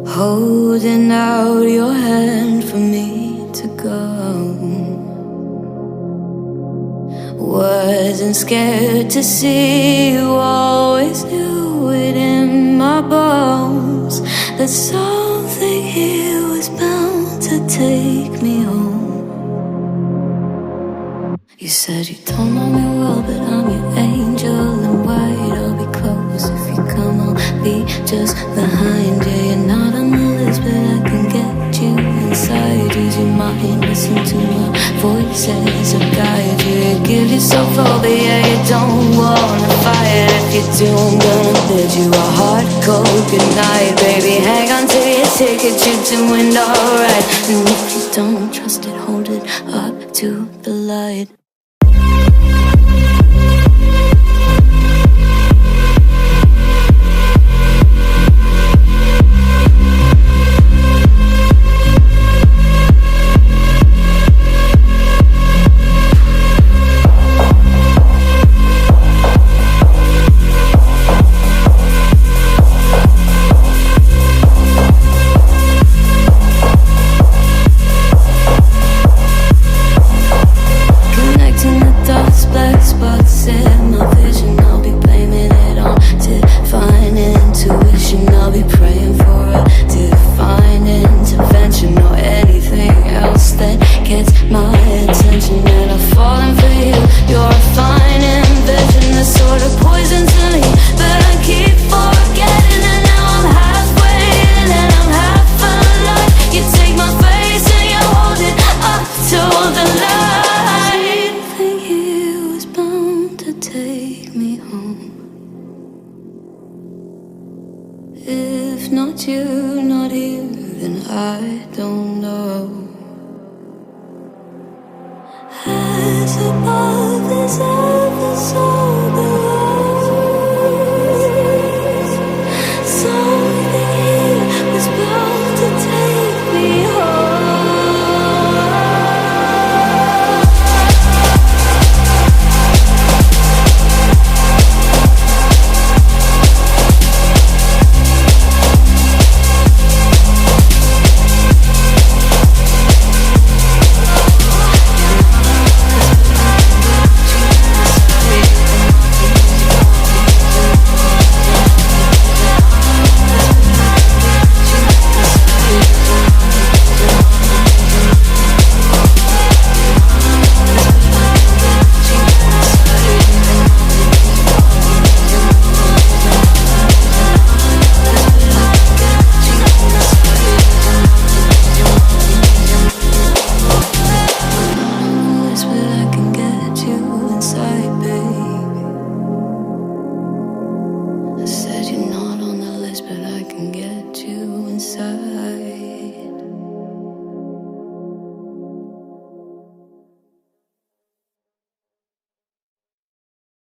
holding out your hand for me to go. Wasn't scared to see you, always knew it in my bones that something here was bound to take me home. You said you don't know me well, but I'm your angel in white. I'll be close if you come, I'll be just behind you. You're not on the list, but I can get you inside. Use your mind, listen to my voices that guide you. You give yourself over, yeah, you don't wanna fight. If you do, I'm gonna bid you a hard, cold goodnight. Baby, hang on to your ticket, you're doing alright. And if you don't trust it, hold it up to the light.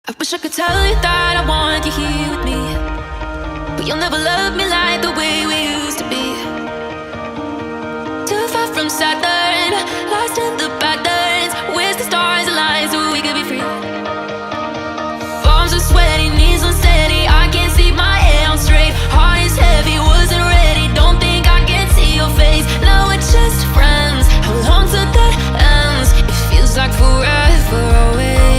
I wish I could tell you that I want you here with me, but you'll never love me like the way we used to be. Too far from Saturn, lost in the patterns. Where's the stars align so we could be free? Palms are sweaty, knees unsteady. I can't see my head on straight. Heart is heavy, wasn't ready. Don't think I can see your face. Now we're just friends. How long till that ends? It feels like forever away.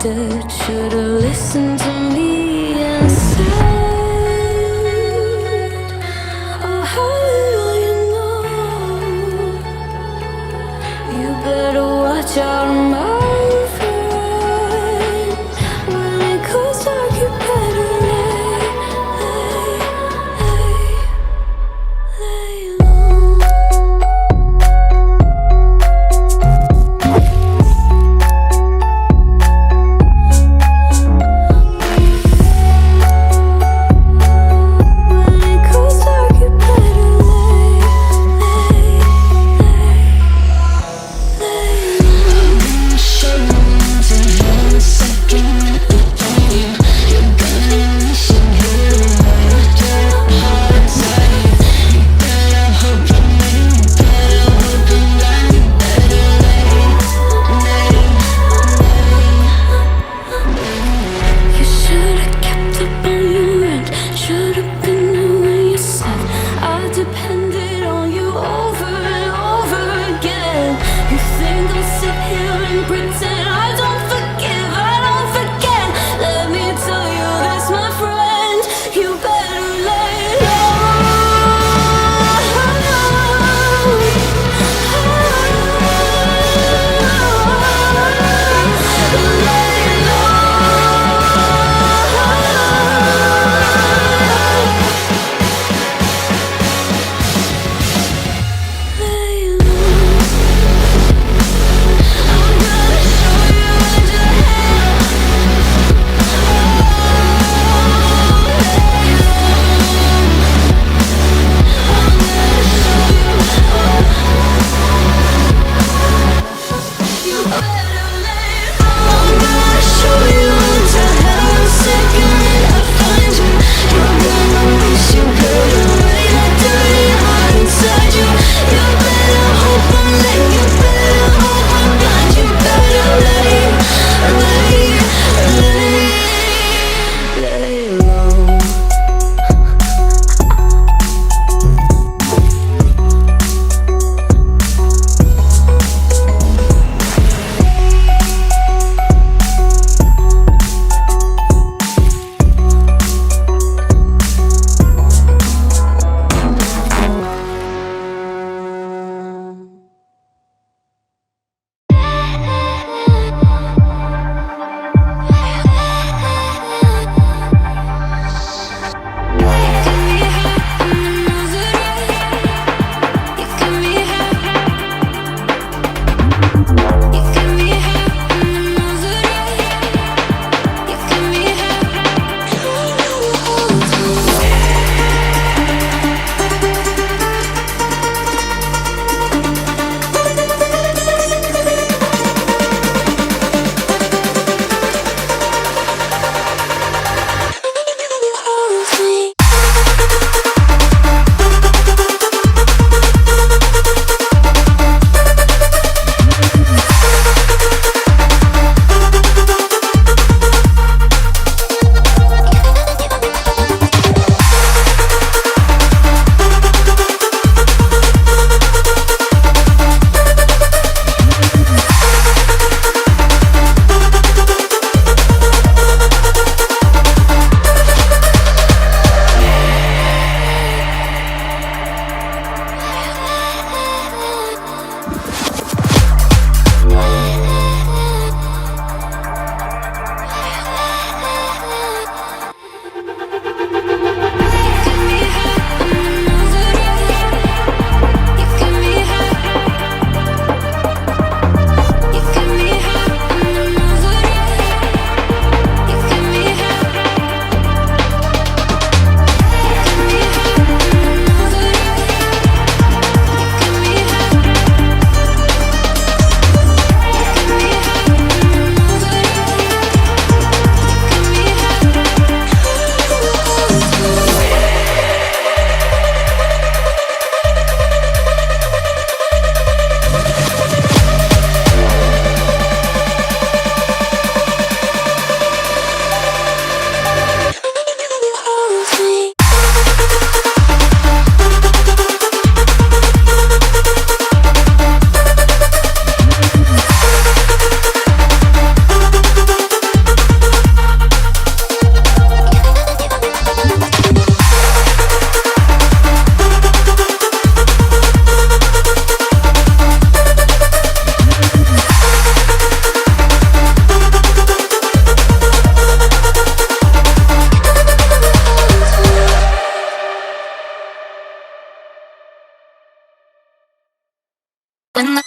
did. Should've listened to me instead. Oh, how little you know. You better watch out, my friend. When it goes dark, you better lay low.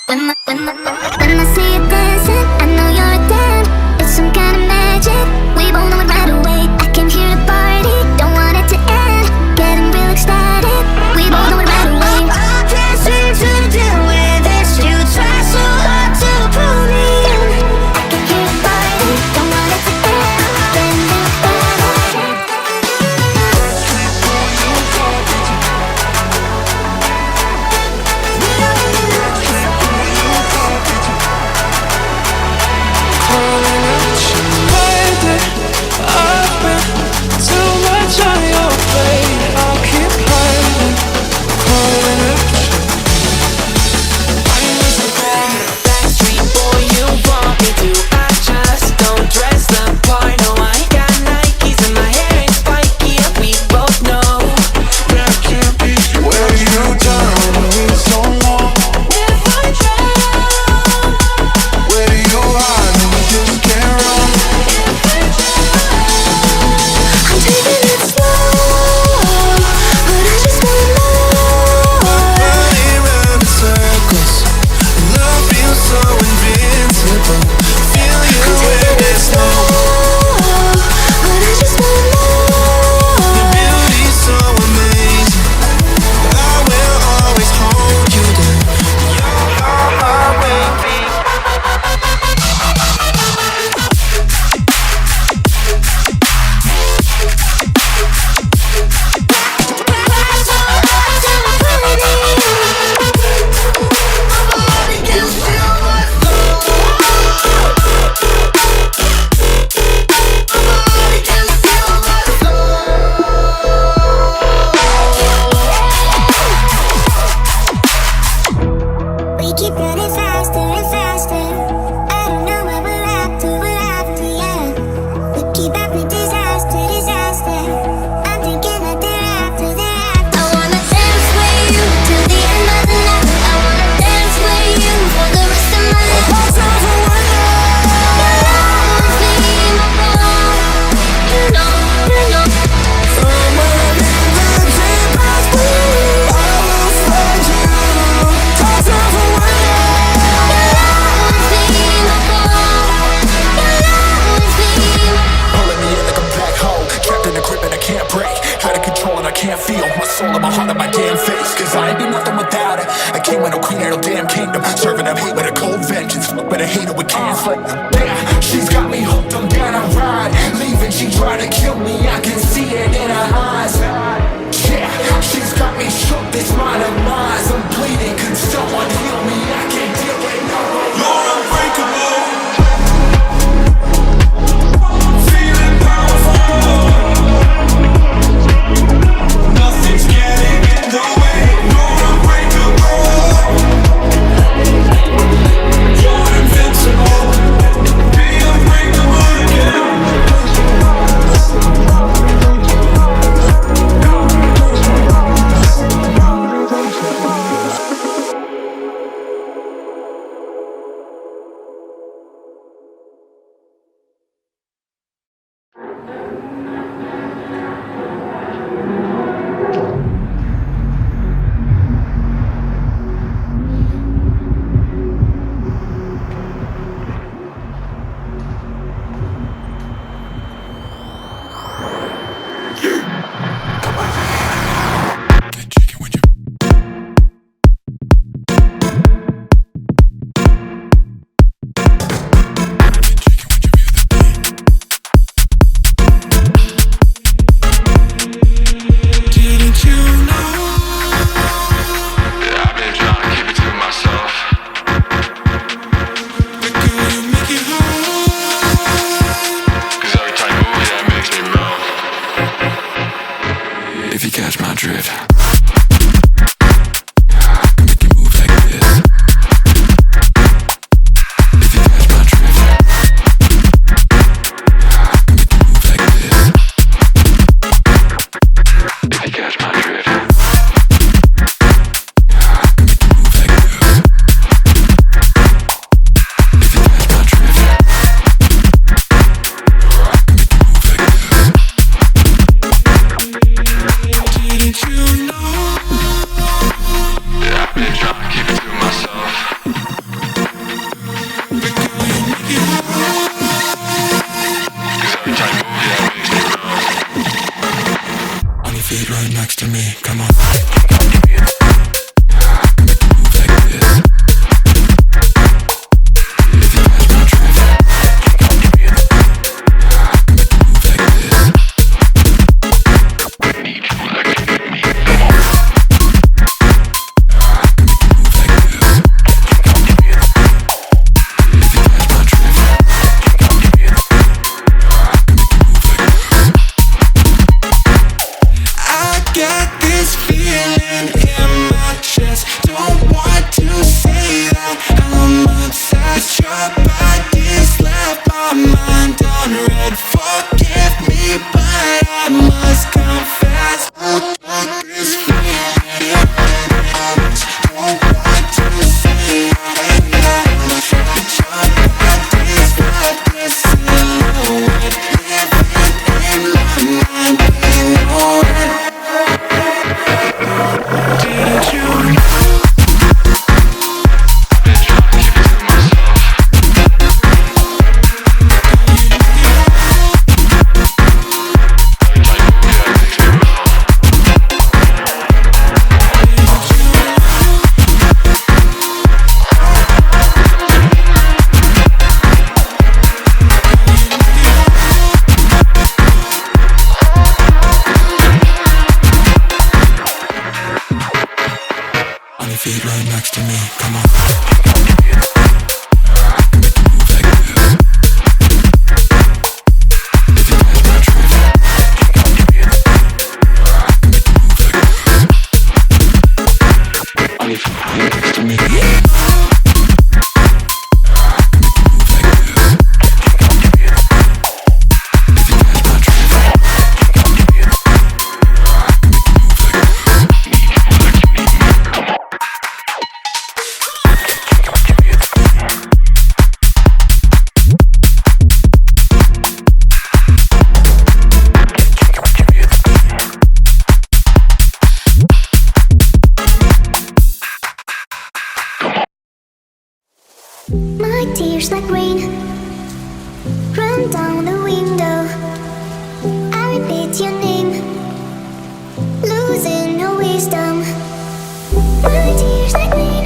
When I see you dancing, I know you're a 10. It's some kind of magic, we both know it right away. I came here to party, don't want it to end. Getting real ecstatic, we both know it right away. I can't seem to deal with this. You try so hard to pull me in. I came here to party, don't want it to end. Getting real you feet right next to me, come on. Tears like rain run down the window. I repeat your name, losing no wisdom. My tears like rain.